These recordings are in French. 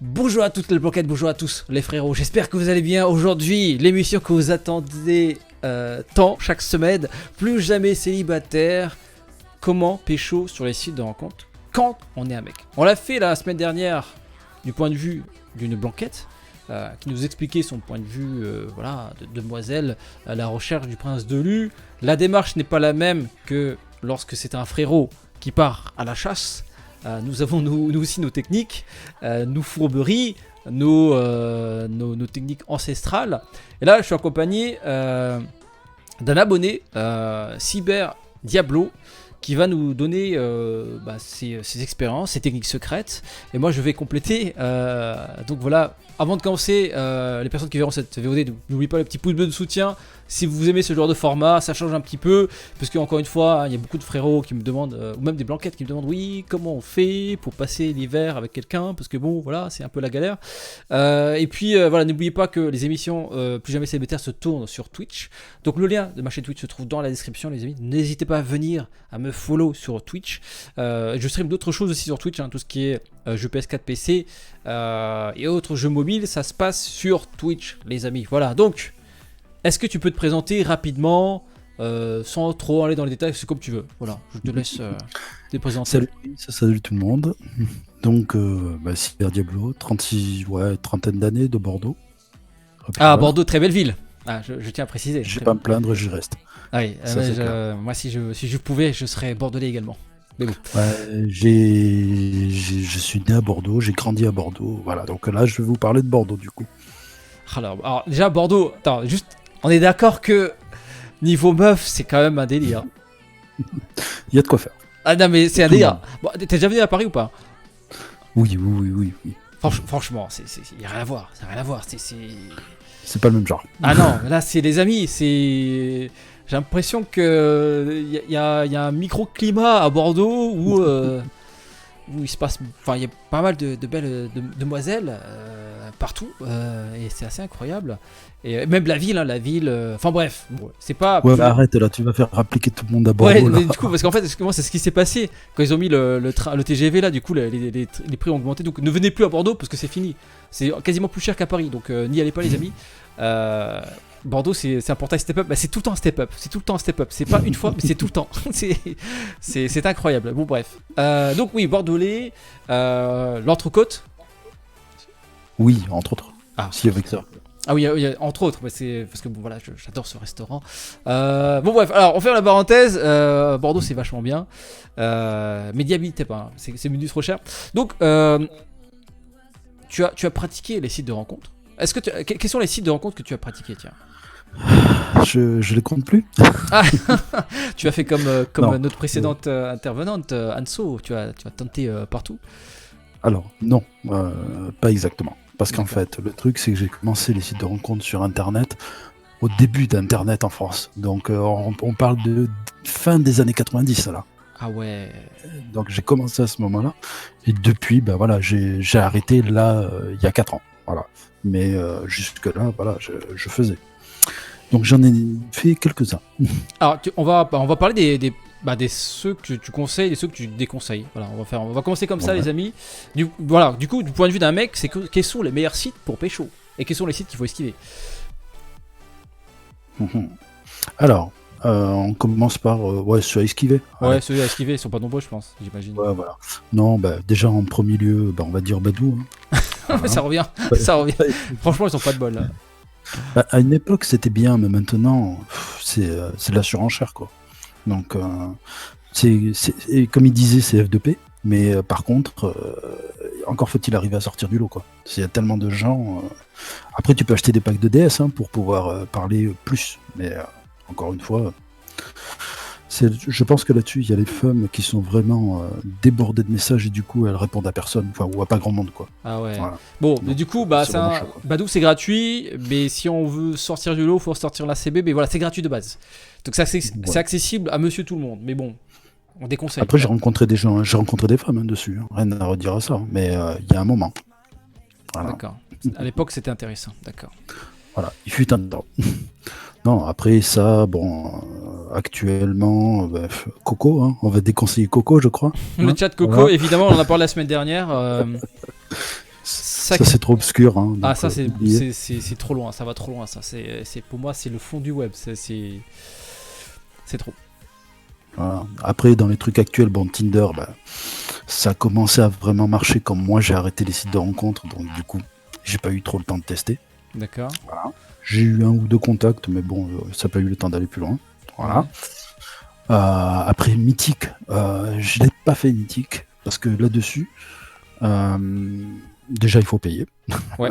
Bonjour à toutes les bloquettes, bonjour à tous les frérots, j'espère que vous allez bien. Aujourd'hui, l'émission que vous attendez tant chaque semaine, plus jamais célibataire, comment pécho sur les sites de rencontres quand on est un mec. On l'a fait la semaine dernière du point de vue d'une blanquette qui nous expliquait son point de vue de demoiselle à la recherche du prince de Lu. La démarche n'est pas la même que lorsque c'est un frérot qui part à la chasse. Nous avons nous aussi nos techniques, nos fourberies, nos techniques ancestrales. Et là, je suis accompagné d'un abonné, Cyber Diablo, qui va nous donner ses expériences, ses techniques secrètes. Et moi, je vais compléter. Donc voilà, avant de commencer, les personnes qui verront cette VOD, n'oubliez pas le petit pouce bleu de soutien. Si vous aimez ce genre de format, ça change un petit peu. Parce qu'encore une fois, il y a beaucoup de frérots qui me demandent, ou même des blanquettes qui me demandent, oui, comment on fait pour passer l'hiver avec quelqu'un. Parce que bon, voilà, c'est un peu la galère. Et puis, n'oubliez pas que les émissions Plus jamais célibataire se tournent sur Twitch. Donc le lien de ma chaîne Twitch se trouve dans la description, les amis. N'hésitez pas à venir à me follow sur Twitch. Je stream d'autres choses aussi sur Twitch, tout ce qui est jeux PS4, PC et autres jeux mobiles, ça se passe sur Twitch, les amis. Voilà, donc, est-ce que tu peux te présenter rapidement, sans trop aller dans les détails, c'est comme tu veux. Voilà, je te laisse te présenter. Salut tout le monde. Donc, Cyber Diablo, trentaine d'années de Bordeaux. Bordeaux, très belle ville. Je tiens à préciser. Je vais pas me plaindre, j'y reste. Ah oui, moi si je pouvais, je serais bordelais également. Mais bon. Je suis né à Bordeaux, j'ai grandi à Bordeaux. Voilà, donc là je vais vous parler de Bordeaux du coup. Alors déjà Bordeaux, attends, juste, on est d'accord que niveau meuf, c'est quand même un délire. Il y a de quoi faire. Ah non mais c'est un délire. Bon, t'es déjà venu à Paris ou pas ? Oui. Franchement, y a rien à voir, C'est pas le même genre. Ah non, là c'est les amis, j'ai l'impression que il y a un microclimat à Bordeaux où il se passe, il y a pas mal de belles demoiselles partout et c'est assez incroyable. Et même la ville, bref, c'est pas. Ouais, arrête là, tu vas faire appliquer tout le monde à Bordeaux. Ouais, là. mais du coup, parce qu'en fait, excuse-moi, c'est ce qui s'est passé quand ils ont mis le TGV là. Du coup, les prix ont augmenté. Donc, ne venez plus à Bordeaux parce que c'est fini. C'est quasiment plus cher qu'à Paris. Donc, n'y allez pas, les amis. Bordeaux, c'est un portail step-up. C'est tout le temps step-up. C'est pas une fois, mais c'est tout le temps. c'est incroyable. Bon, bref. Donc, oui, Bordelais, l'Entrecôte. Oui, entre autres. Si, avec ça. Ah oui, entre autres, c'est parce que j'adore ce restaurant. Bon bref, alors on ferme la parenthèse. Bordeaux c'est vachement bien, mais n'y habitez pas, c'est minutes trop cher. Donc tu as pratiqué les sites de rencontres. Quels sont les sites de rencontres que tu as pratiqués, tiens? Je les compte plus. Tu as fait comme notre précédente intervenante Anso, tu as tenté partout. Alors non, pas exactement. Parce qu'en fait, le truc, c'est que j'ai commencé les sites de rencontres sur Internet au début d'Internet en France. Donc, on parle de fin des années 90, là. Ah ouais. Donc, j'ai commencé à ce moment-là. Et depuis, j'ai arrêté là, il y a 4 ans. Voilà. Mais jusque-là, je faisais. Donc, j'en ai fait quelques-uns. Alors, on va parler des ceux que tu conseilles et ceux que tu déconseilles. Voilà, on va commencer comme ça, les amis. Du coup, du point de vue d'un mec, c'est quels sont les meilleurs sites pour pécho et quels sont les sites qu'il faut esquiver. Alors, on commence par ceux à esquiver. Ouais, ceux à esquiver, ils sont pas nombreux, je pense, j'imagine. Ouais, voilà. Non, déjà en premier lieu, on va dire Badou. Voilà. Ça revient. Franchement, ils sont pas de bol là. À une époque, c'était bien, mais maintenant, c'est de la surenchère, quoi. Donc, comme il disait, c'est F2P, mais par contre, encore faut-il arriver à sortir du lot, quoi. Il y a tellement de gens. Après, tu peux acheter des packs de DS pour pouvoir parler plus, mais encore une fois, je pense que là-dessus, il y a les femmes qui sont vraiment débordées de messages et du coup, elles répondent à personne, ou à pas grand monde, quoi. Ah ouais. Voilà. Bon, Donc, mais du coup, Badou c'est gratuit, mais si on veut sortir du lot, il faut sortir la CB, mais voilà, c'est gratuit de base. Donc c'est accessible à monsieur tout le monde, mais bon, on déconseille. Après, j'ai rencontré des gens, j'ai rencontré des femmes dessus, rien à redire à ça, mais il y a un moment. Voilà. D'accord. À l'époque, c'était intéressant, d'accord. Voilà, il fut un temps. Non, après ça, actuellement, Coco, on va déconseiller Coco, je crois. Le chat Coco, voilà. Évidemment, on en a parlé la semaine dernière. Ça, c'est trop obscur. Hein, Ah, donc, ça, oubliez. c'est trop loin, ça va trop loin, ça. Pour moi, c'est le fond du web, c'est trop. Voilà. Après, dans les trucs actuels, bon, Tinder, ça a commencé à vraiment marcher comme moi. J'ai arrêté les sites de rencontres, donc du coup, j'ai pas eu trop le temps de tester. D'accord. Voilà. J'ai eu 1 ou 2 contacts, mais bon, ça n'a pas eu le temps d'aller plus loin. Voilà. Ouais. Après, Mythique, je l'ai pas fait Mythique, parce que là-dessus, déjà, il faut payer. Ouais.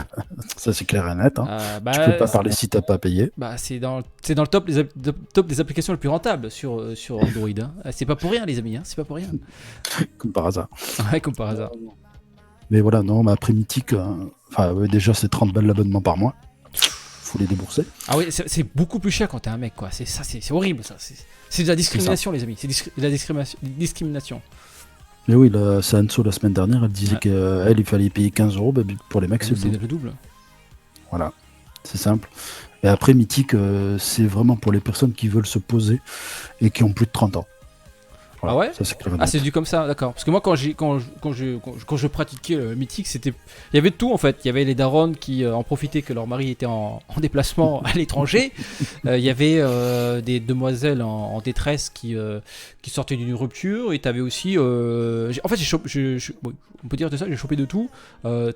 Ça, c'est clair et net. Hein. Tu peux pas C'est parler si t'as pas payé. c'est dans le top des applications les plus rentables sur Android. Hein. C'est pas pour rien, les amis, hein. C'est pas pour rien. Comme par hasard. Ouais, comme par hasard. Mais voilà, non, mais après Mythique, ouais, déjà, c'est 30 balles l'abonnement par mois. Faut les débourser. Ah oui, c'est beaucoup plus cher quand t'es un mec, quoi. C'est horrible, ça. C'est de la discrimination, les amis. C'est de la discrimination. Mais oui, c'est Anso la semaine dernière, elle disait Ouais. qu'elle, il fallait payer 15 €. Pour les mecs, c'est le C'est double. le double. Voilà, c'est simple. Et après, Mythique, c'est vraiment pour les personnes qui veulent se poser et qui ont plus de 30 ans. Voilà, Ah ouais. ça, c'est clair et Ah, net. c'est du comme ça, d'accord. Parce que moi, quand je pratiquais le Mythique, il y avait de tout en fait. Il y avait les darons qui en profitaient que leur mari était en déplacement à l'étranger. Il y avait des demoiselles en détresse qui sortaient d'une rupture. Et t'avais aussi, en fait, bon, on peut dire de ça, j'ai chopé de tout.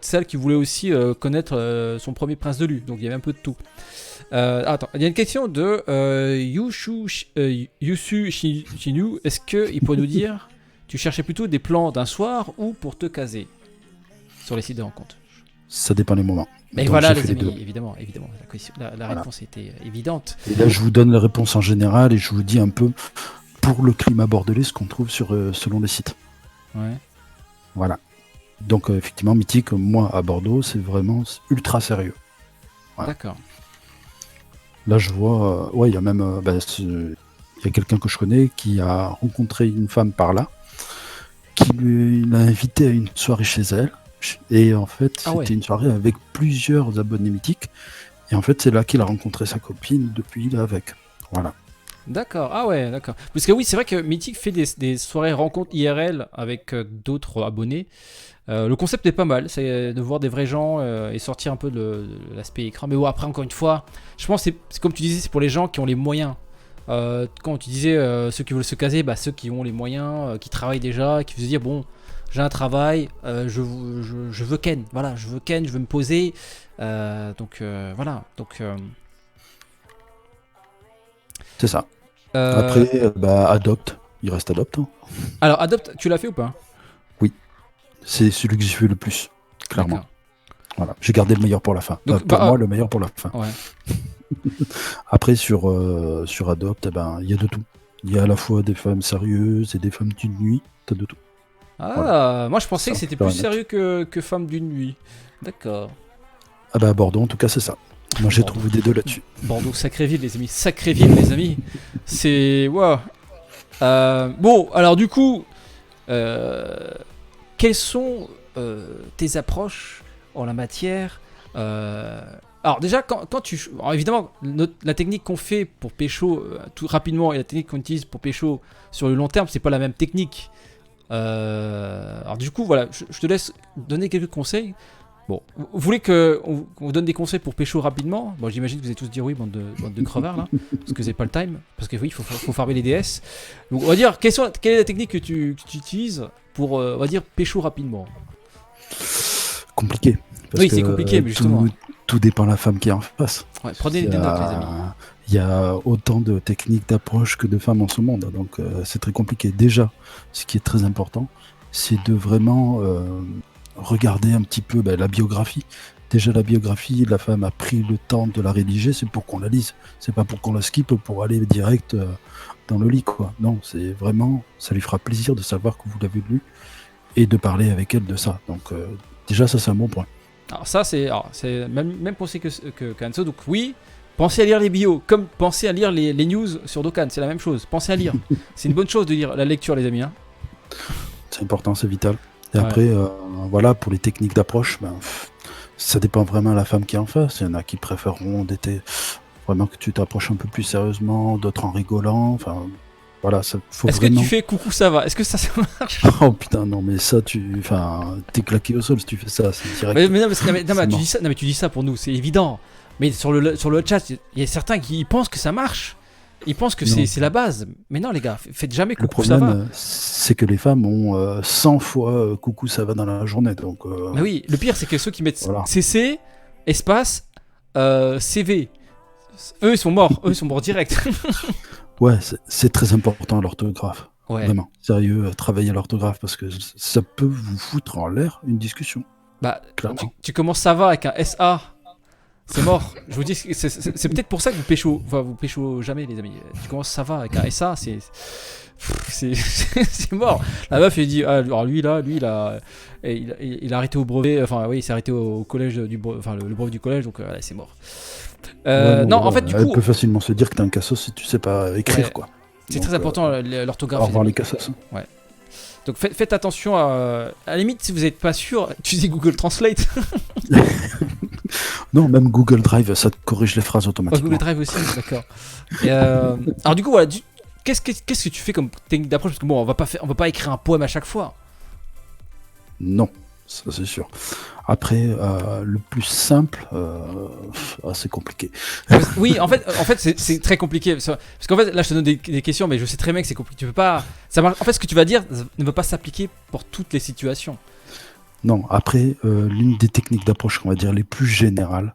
Celle qui voulait aussi connaître son premier prince de Lu. Donc il y avait un peu de tout. Attends, il y a une question de Yusu Shinu. Est-ce qu'il pourrait nous dire, tu cherchais plutôt des plans d'un soir ou pour te caser sur les sites de rencontres? Ça dépend des moments. Mais Donc, voilà, j'ai les fait les amis, deux. évidemment. La Voilà. réponse était évidente. Et là, je vous donne la réponse en général et je vous dis un peu pour le climat bordelais ce qu'on trouve selon les sites. Ouais. Voilà. Donc, effectivement, Mythique, moi, à Bordeaux, c'est vraiment ultra sérieux. Voilà. D'accord. Là, je vois, ouais, il y a même, il y a quelqu'un que je connais qui a rencontré une femme par là, qui l'a invité à une soirée chez elle. Et en fait, Ah ouais. c'était une soirée avec plusieurs abonnés Mythiques. Et en fait, c'est là qu'il a rencontré sa copine, depuis il est avec. Voilà. D'accord, ah ouais, d'accord. Parce que oui, c'est vrai que Mythic fait des soirées rencontres IRL avec d'autres abonnés. Le concept est pas mal, c'est de voir des vrais gens et sortir un peu de l'aspect écran. Mais bon, après, encore une fois, je pense que c'est comme tu disais, c'est pour les gens qui ont les moyens. Quand tu disais ceux qui veulent se caser, ceux qui ont les moyens, qui travaillent déjà, qui se dire bon, j'ai un travail, je veux ken, voilà, je veux ken, je veux me poser. Donc voilà, donc. C'est ça. Euh, Après, Adopt. Il reste Adopt. Hein. Alors, Adopt, tu l'as fait ou pas? C'est celui que j'ai fait le plus, clairement. D'accord. Voilà. J'ai gardé le meilleur pour la fin. Donc, Pour moi, le meilleur pour la fin. Ouais. Après, sur Adopt, il y a de tout. Il y a à la fois des femmes sérieuses et des femmes d'une nuit. T'as de tout. Ah, Voilà. moi je pensais Ça, que c'était c'est plus net. sérieux que Femme d'une nuit. D'accord. Ah à Bordeaux, en tout cas, c'est ça. Moi, j'ai Bordeaux. trouvé des deux là-dessus. Bordeaux, sacrée ville, les amis. Sacrée ville, les amis. C'est. Waouh. Bon, alors du coup, quelles sont tes approches en la matière Alors, déjà, quand tu. Alors, évidemment, la technique qu'on fait pour pécho tout rapidement et la technique qu'on utilise pour pécho sur le long terme, c'est pas la même technique. Alors, du coup, voilà, je te laisse donner quelques conseils. Bon, vous voulez qu'on vous donne des conseils pour pécho rapidement? Bon, j'imagine que vous allez tous dire oui, bande de crevards là, parce que c'est pas le time, parce que oui, il faut farmer les DS. Donc, on va dire, quelle est la technique que tu utilises pour, on va dire, pécho rapidement? Compliqué. Parce Oui, c'est que, compliqué, mais justement. Tout dépend de la femme qui est en face. Ouais, prenez des notes, les amis. Il y a autant de techniques d'approche que de femmes en ce monde, donc c'est très compliqué. Déjà, ce qui est très important, c'est de vraiment regarder un petit peu la biographie. Déjà, la biographie, la femme a pris le temps de la rédiger, c'est pour qu'on la lise. C'est pas pour qu'on la skip pour aller direct dans le lit, quoi. Non, c'est vraiment, ça lui fera plaisir de savoir que vous l'avez lu et de parler avec elle de ça. Donc déjà, ça c'est un bon point. Alors ça, c'est même pensé que Kanso. Donc oui, pensez à lire les bios, comme pensez à lire les news sur Dokkan, c'est la même chose. Pensez à lire. C'est une bonne chose de lire la lecture, les amis. Hein. C'est important, c'est vital. Et Ouais. après, voilà, pour les techniques d'approche, ça dépend vraiment de la femme qui est en face. Il y en a qui préféreront vraiment que tu t'approches un peu plus sérieusement, d'autres en rigolant. Enfin, Voilà, ça faut Est-ce vraiment. que tu fais coucou ça va? Est-ce que ça marche? Oh putain, non, mais ça, t'es claqué au sol si tu fais ça, c'est direct. Mais non, non, mais C'est tu mort. dis ça, non, mais tu dis ça pour nous, c'est évident. Mais sur le chat, il y a certains qui pensent que ça marche. Ils pensent que Non. c'est la base. Mais non, les gars, faites jamais Le coucou ça problème, va. c'est que les femmes ont 100 fois coucou, ça va dans la journée, donc. Mais oui, le pire, c'est que ceux qui mettent Voilà. CC, espace, CV, eux, ils sont morts direct. Ouais, c'est très important l'orthographe. Ouais. Vraiment, sérieux, travailler l'orthographe parce que ça peut vous foutre en l'air une discussion. Bah, Clairement. tu commences ça va avec un SA. C'est mort. Je vous dis, c'est peut-être pour ça que vous pécho jamais, les amis. Tu commences ça va avec un SA, c'est mort. La meuf, elle dit, ah, alors lui, il a arrêté au brevet, enfin, oui, il s'est arrêté au collège le brevet du collège, donc c'est mort. Ouais, non, en voilà, fait, du elle coup, peut facilement se dire que t'es un cassos si tu sais pas écrire, Ouais. quoi. c'est Donc, très important l'orthographe. Au les revoir amis. les cassos. Donc faites attention à la limite, si vous n'êtes pas sûr, utilisez Google Translate. Non, même Google Drive, ça te corrige les phrases Oh, automatiquement. Google Drive aussi, d'accord. Alors du coup, voilà, qu'est-ce que tu fais comme technique d'approche? Parce que bon, on va pas écrire un poème à chaque fois. Non, ça c'est sûr. Après, le plus simple, c'est compliqué. Oui, en fait, c'est très compliqué. Parce qu'en fait, là, je te donne des questions, mais je sais très bien que c'est compliqué. Tu peux pas. En fait, ce que tu vas dire ne va pas s'appliquer pour toutes les situations. Non, après, l'une des techniques d'approche, on va dire, les plus générales,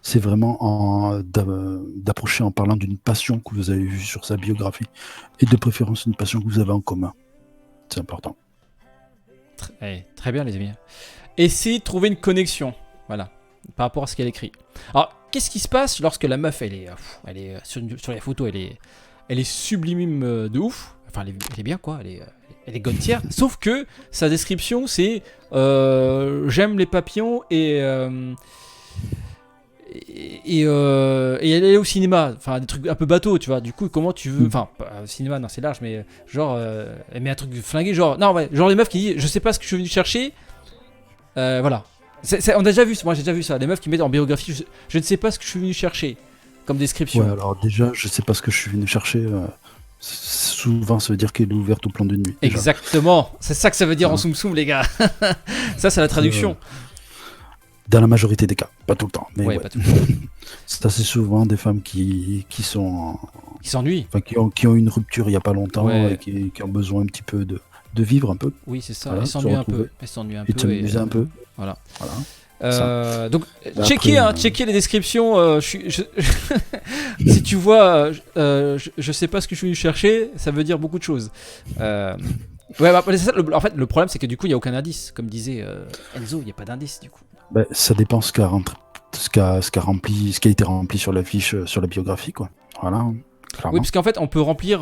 c'est vraiment d'approcher en parlant d'une passion que vous avez vue sur sa biographie, et de préférence une passion que vous avez en commun. C'est important. Très bien, les amis. Essayez de trouver une connexion, voilà, par rapport à ce qu'elle écrit. Alors, qu'est-ce qui se passe lorsque la meuf, elle est sur les photos, elle est sublime de ouf. Enfin, elle est bien, quoi. Elle est gontière. Sauf que sa description, c'est j'aime les papillons et elle est au cinéma. Enfin, des trucs un peu bateau, tu vois. Du coup, comment tu veux. Enfin, cinéma, non, c'est large, mais genre, elle met un truc flingué, genre. Non, ouais, genre les meufs qui disent je sais pas ce que je suis venu chercher. Voilà. On a déjà vu, moi j'ai déjà vu ça. Les meufs qui mettent en biographie je ne sais pas ce que je suis venu chercher comme description. Ouais, alors déjà, je sais pas ce que je suis venu chercher. Souvent, ça veut dire qu'elle est ouverte au plan de nuit. déjà. Exactement, c'est ça que ça veut dire en soum soum, les gars. Ça, c'est la traduction. Dans la majorité des cas, pas tout le temps. Mais Ouais, ouais. pas tout le temps. Ça, c'est souvent des femmes qui sont, Qui s'ennuient. enfin, qui ont une rupture il y a pas longtemps Ouais. et qui ont besoin un petit peu de vivre un peu Oui, c'est ça. Voilà, Elle s'ennuie se un peu. retrouver. Elle s'ennuie un et de peu. s'amuser un peu. Voilà. Voilà. Donc, Après, checker les descriptions. Si tu vois, je sais pas ce que je suis venu chercher, ça veut dire beaucoup de choses. Ouais, bah, c'est ça, en fait, le problème, c'est que du coup, il n'y a aucun indice. Comme disait Enzo, il n'y a pas d'indice du coup. Ben, ça dépend ce qui a été rempli sur la fiche, sur la biographie, quoi. Voilà, clairement. Oui, parce qu'en fait, on peut remplir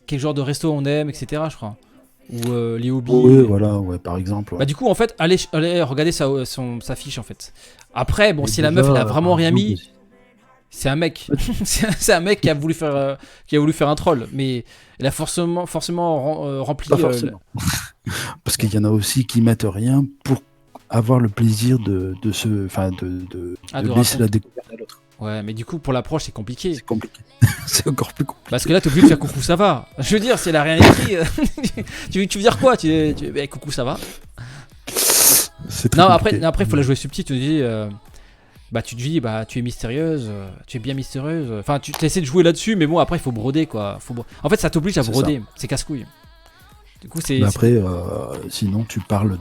quel genre de resto on aime, etc. Je crois. Ou les hobbies. Oui, voilà, ouais, par exemple. Ouais. Bah, du coup, en fait, allez regarder sa fiche en fait. Après, bon, Et si la déjà, meuf elle a vraiment rien Outlook mis, aussi. c'est un mec. C'est un mec qui a voulu faire un troll, mais elle a forcément rempli. Pas forcément. Parce qu'il y en a aussi qui mettent rien pour avoir le plaisir de laisser la découverte à l'autre. Ouais, mais du coup, pour l'approche, c'est compliqué. C'est compliqué. C'est encore plus compliqué. Parce que là, t'es obligé de faire coucou, ça va. Je veux dire, si elle a rien écrit, tu veux dire quoi coucou, ça va. C'est très Non, compliqué. après, il faut la jouer subtil. Tu te dis, tu es mystérieuse, tu es bien mystérieuse. Enfin, tu essaies de jouer là-dessus, mais bon, après, il faut broder, quoi. En fait, ça t'oblige à C'est broder. C'est casse-couille. Du coup, c'est. Mais après, sinon, tu parles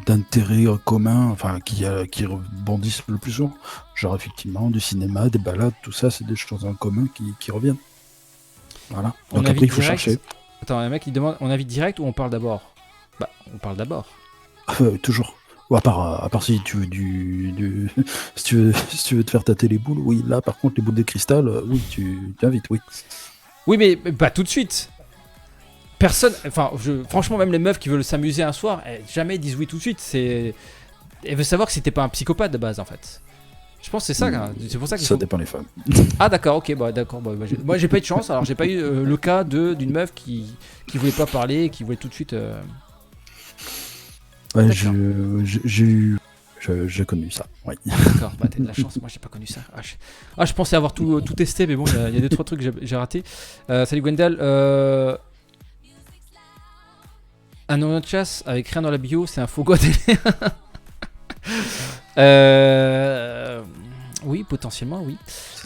d'intérêts communs, enfin, qui rebondissent le plus souvent. Genre, effectivement, du cinéma, des balades, tout ça, c'est des choses en commun qui reviennent. Voilà. On Donc après, invite il faut direct. chercher. Attends, un mec, il demande, on invite direct ou on parle d'abord? Bah, on parle d'abord. Toujours. Ou à part si tu veux si tu veux te faire tâter les boules, oui, là, par contre, les boules de cristal, oui, tu invites, oui. Oui, mais pas tout de suite. Personne, franchement, même les meufs qui veulent s'amuser un soir, jamais disent oui tout de suite. Elle veut savoir que c'était pas un psychopathe de base en fait. Je pense que c'est ça, c'est pour ça qu'il Ça faut... dépend des femmes. Ah d'accord, ok, d'accord. Moi j'ai pas eu de chance, alors j'ai pas eu le cas d'une meuf qui voulait pas parler, qui voulait tout de suite. Ouais, D'accord. j'ai eu j'ai connu ça. Oui. D'accord, bah t'as de la chance, moi j'ai pas connu ça. Je pensais avoir tout testé, mais bon, il y a 2-3 trucs que j'ai raté. Salut Gwendal. Un nom de chasse avec rien dans la bio, c'est un faux god. Oui, potentiellement, oui.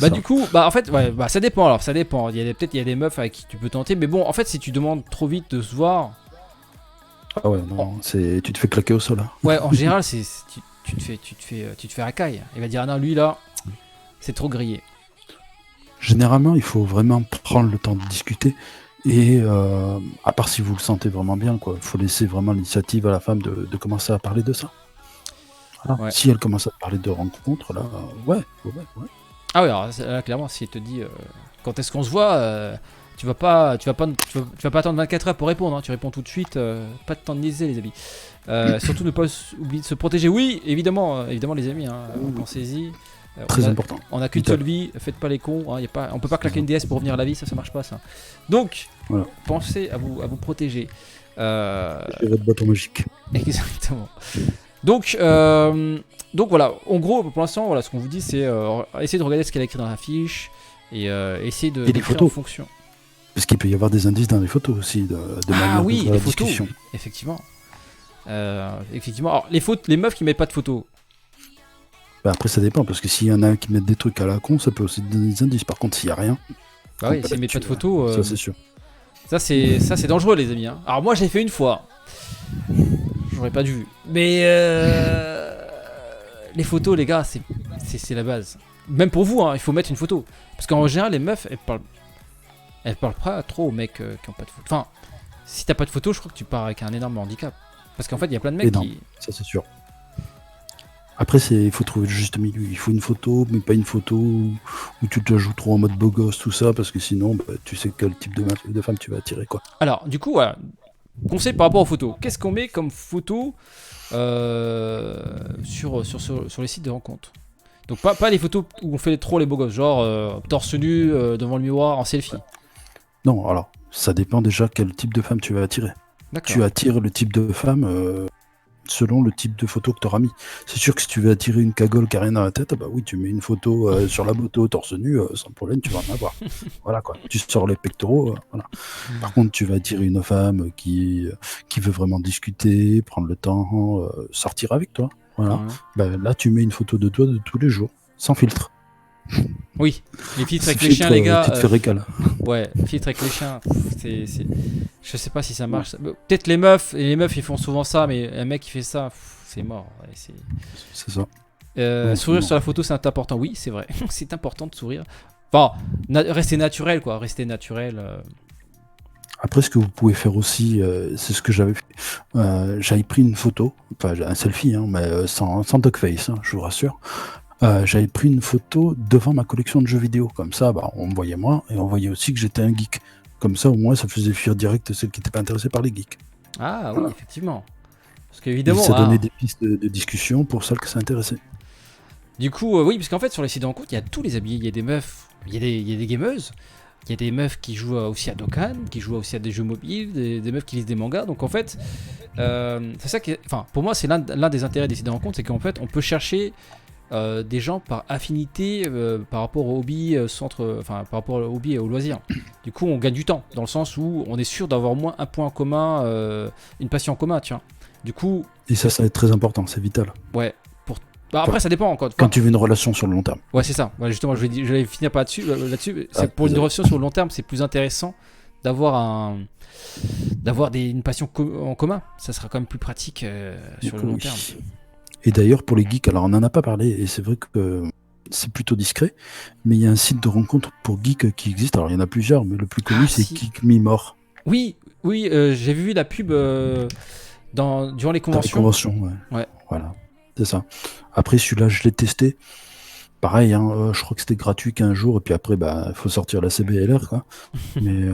Bah du coup, bah en fait, ouais, bah ça dépend. Alors ça dépend. Peut-être il y a des meufs avec qui tu peux tenter, mais bon, en fait, si tu demandes trop vite de se voir, Ah ouais, non, tu te fais claquer au sol. Hein. ouais, en général, tu te fais racaille. Il va dire ah non, lui là, c'est trop grillé. Généralement, il faut vraiment prendre le temps de discuter. Et à part si vous le sentez vraiment bien, quoi, faut laisser vraiment l'initiative à la femme de commencer à parler de ça. Voilà. Ouais. Si elle commence à parler de rencontres, là, ouais. Ah oui, alors là, clairement, si elle te dit quand est-ce qu'on se voit, tu vas pas attendre 24 heures pour répondre. Hein, tu réponds tout de suite, pas de temps de niaiser, les amis. Surtout ne pas oublier de se protéger. Oui, évidemment, les amis, hein, pensez-y. Très important. On a qu'une seule vie, faites pas les cons. Hein, on peut pas claquer une DS pour revenir à la vie, ça marche pas ça. Donc, voilà. Pensez à vous protéger. J'ai votre bâton magique. Exactement. Donc voilà, en gros, pour l'instant, voilà, ce qu'on vous dit, c'est essayer de regarder ce qu'elle a écrit dans la fiche et essayer de les photos en fonction. Parce qu'il peut y avoir des indices dans les photos aussi, de manière oui, de les la photos, discussion. Effectivement. Alors, les meufs qui mettent pas de photos. Bah après, ça dépend, parce que s'il y en a qui mettent des trucs à la con, ça peut aussi donner des indices. Par contre, s'il y a rien. Bah oui, s'ils mettent pas de photos. Ça, c'est sûr. Ça, c'est dangereux, les amis. Hein. Alors, moi, j'ai fait une fois. J'aurais pas dû. Mais les photos, les gars, c'est la base. Même pour vous, hein, il faut mettre une photo. Parce qu'en général, les meufs, elles parlent pas trop aux mecs qui ont pas de photo. Enfin, si t'as pas de photo, je crois que tu pars avec un énorme handicap. Parce qu'en fait, il y a plein de mecs qui. Ça, c'est sûr. Après, il faut trouver le juste milieu. Il faut une photo, mais pas une photo où tu te la joues trop en mode beau gosse, tout ça, parce que sinon, tu sais quel type de femme tu vas attirer, quoi. Alors, du coup, voilà. Conseil par rapport aux photos. Qu'est-ce qu'on met comme photo sur les sites de rencontres? Donc, pas les photos où on fait trop les beaux gosses, genre torse nu devant le miroir en selfie. Non, alors, ça dépend déjà quel type de femme tu vas attirer. D'accord. Tu attires le type de femme selon le type de photo que tu auras mis. C'est sûr que si tu veux attirer une cagole qui a rien dans la tête, bah oui, tu mets une photo sur la moto torse nu, sans problème, tu vas en avoir. Voilà quoi. Tu sors les pectoraux, voilà. Par contre, tu vas attirer une femme qui veut vraiment discuter, prendre le temps, sortir avec toi. Voilà. Bah, là, tu mets une photo de toi de tous les jours, sans filtre. Oui, les filtres avec les chiens, les gars. Tu te fais récal. Ouais, filtre avec les chiens, je sais pas si ça marche. Peut-être les meufs ils font souvent ça, mais un mec qui fait ça, c'est mort. Ouais, c'est ça. Sourire sur la photo, c'est important. Oui, c'est vrai, c'est important de sourire. Enfin, rester naturel, quoi. Rester naturel. Après, ce que vous pouvez faire aussi, c'est ce que j'avais fait. J'avais pris une photo, enfin un selfie, hein, mais sans duckface, hein, je vous rassure. J'avais pris une photo devant ma collection de jeux vidéo. Comme ça, bah, on me voyait moi et on voyait aussi que j'étais un geek. Comme ça, au moins, ça faisait fuir direct celles qui n'étaient pas intéressées par les geeks. Ah oui, effectivement. Parce qu'évidemment, ça donnait des pistes de discussion pour celles que ça intéressait. Du coup, oui, parce qu'en fait, sur les sites de rencontres, il y a tous les habillés. Il y a des meufs, il y a des gameuses. Il y a des meufs qui jouent aussi à Dokkan, qui jouent aussi à des jeux mobiles, des meufs qui lisent des mangas. Donc en fait, c'est ça qui est... Enfin, pour moi, c'est l'un des intérêts des sites de rencontres, c'est qu'en fait, on peut chercher des gens par affinité par rapport au hobby par rapport au hobby et au loisir. Du coup, on gagne du temps dans le sens où on est sûr d'avoir au moins un point en commun, une passion en commun, tiens. Du coup, et ça va être très important, c'est vital. Ouais. Après, ça dépend encore. Quand tu veux une relation sur le long terme. Ouais, c'est ça. Ouais, justement, je vais finir par là-dessus. Pour une relation sur le long terme, c'est plus intéressant d'avoir une passion en commun. Ça sera quand même plus pratique sur le long terme. Et d'ailleurs, pour les geeks, alors on n'en a pas parlé, et c'est vrai que c'est plutôt discret, mais il y a un site de rencontre pour geeks qui existe. Alors il y en a plusieurs, mais le plus connu, c'est Geek Me More. Oui, j'ai vu la pub durant les conventions. Dans les conventions, ouais. Voilà, c'est ça. Après, celui-là, je l'ai testé. Pareil, hein, je crois que c'était gratuit 15 jours, et puis après, il faut sortir la CBLR, quoi. Mais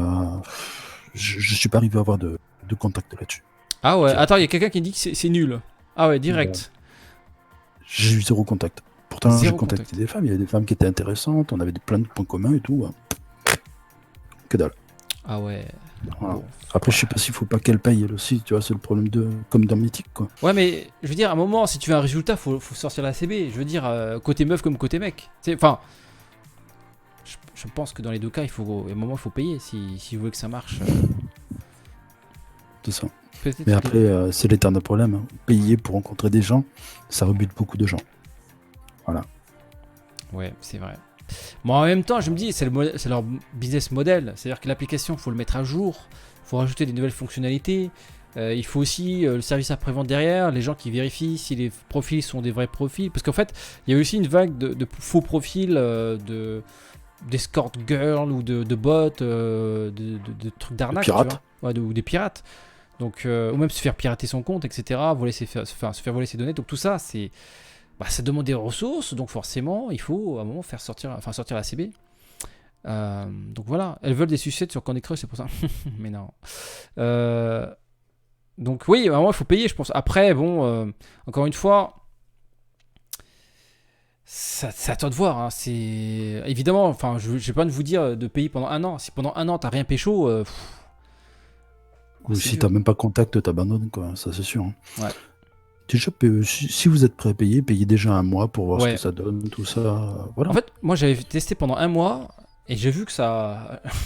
je suis pas arrivé à avoir de contact là-dessus. Ah ouais, attends, il y a quelqu'un qui dit que c'est nul. Ah ouais, direct. J'ai eu 0 contact. Pourtant, j'ai contacté des femmes. Il y avait des femmes qui étaient intéressantes. On avait plein de points communs et tout. Que dalle. Ah ouais. Voilà. Bon. Après, je sais pas s'il faut pas qu'elle paye elle aussi, tu vois, c'est le problème comme dans Mythique, quoi. Ouais, mais je veux dire, à un moment, si tu veux un résultat, faut sortir la CB. Je veux dire, côté meuf comme côté mec. Enfin, je pense que dans les deux cas, à un moment, il faut payer si vous voulez que ça marche. C'est ça. Peut-être Mais que- après, c'est l'éternel problème, hein. Payer pour rencontrer des gens, ça rebute beaucoup de gens. Ouais, c'est vrai. Bon, en même temps, je me dis, c'est leur business model. C'est-à-dire que l'application, faut le mettre à jour, faut rajouter des nouvelles fonctionnalités. Il faut aussi le service après-vente derrière, les gens qui vérifient si les profils sont des vrais profils. Parce qu'en fait, il y a eu aussi une vague de faux profils, d'escort girl ou de bots, de trucs d'arnaque, tu pirates. vois. Ouais, ou des pirates. Donc, ou même se faire pirater son compte, etc. Se faire voler ses données. Donc tout ça, ça demande des ressources, donc forcément, il faut à un moment sortir la CB. Donc voilà, elles veulent des sucettes sur Candy Crush, c'est pour ça. Mais non. Donc oui, à un moment, il faut payer, je pense. Après, bon, encore une fois, c'est à toi de voir. Hein. C'est évidemment, enfin, je vais pas vous dire de payer pendant un an. Si pendant un an t'as rien pécho, Ou c'est si dur. t'as même pas contact, t'abandonnes, quoi. Ça, c'est sûr, hein. Ouais. Déjà, si vous êtes prêt à payer, payez déjà un mois pour voir Ouais. ce que ça donne, tout ça. Voilà. En fait, moi j'avais testé pendant un mois et j'ai vu que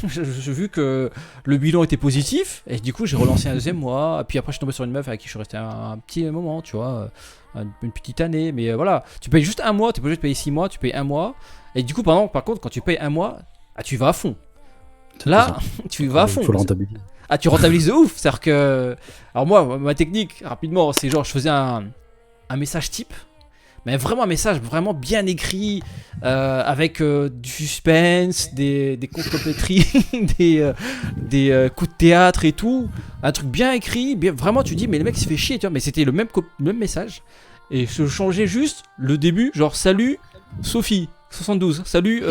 j'ai vu que le bilan était positif et du coup j'ai relancé un deuxième mois. Et puis après je suis tombé sur une meuf avec qui je suis resté un petit moment, tu vois, une petite année. Mais voilà, tu payes juste un mois, t'es pas obligé de payer 6 mois, tu payes un mois. Et du coup, par contre, quand tu payes un mois, tu vas à fond. C'est Là, ça. tu vas à fond. Il faut le rentabiliser. Tu rentabilises de ouf. C'est-à-dire que, alors moi, ma technique rapidement, c'est genre je faisais un message type. Mais vraiment un message vraiment bien écrit, avec du suspense, des contre-pétries, des coups de théâtre et tout. Un truc bien écrit, vraiment tu dis, mais le mec il se fait chier, tu vois. Mais c'était le même message. Et je changeais juste le début, genre salut Sophie 72, salut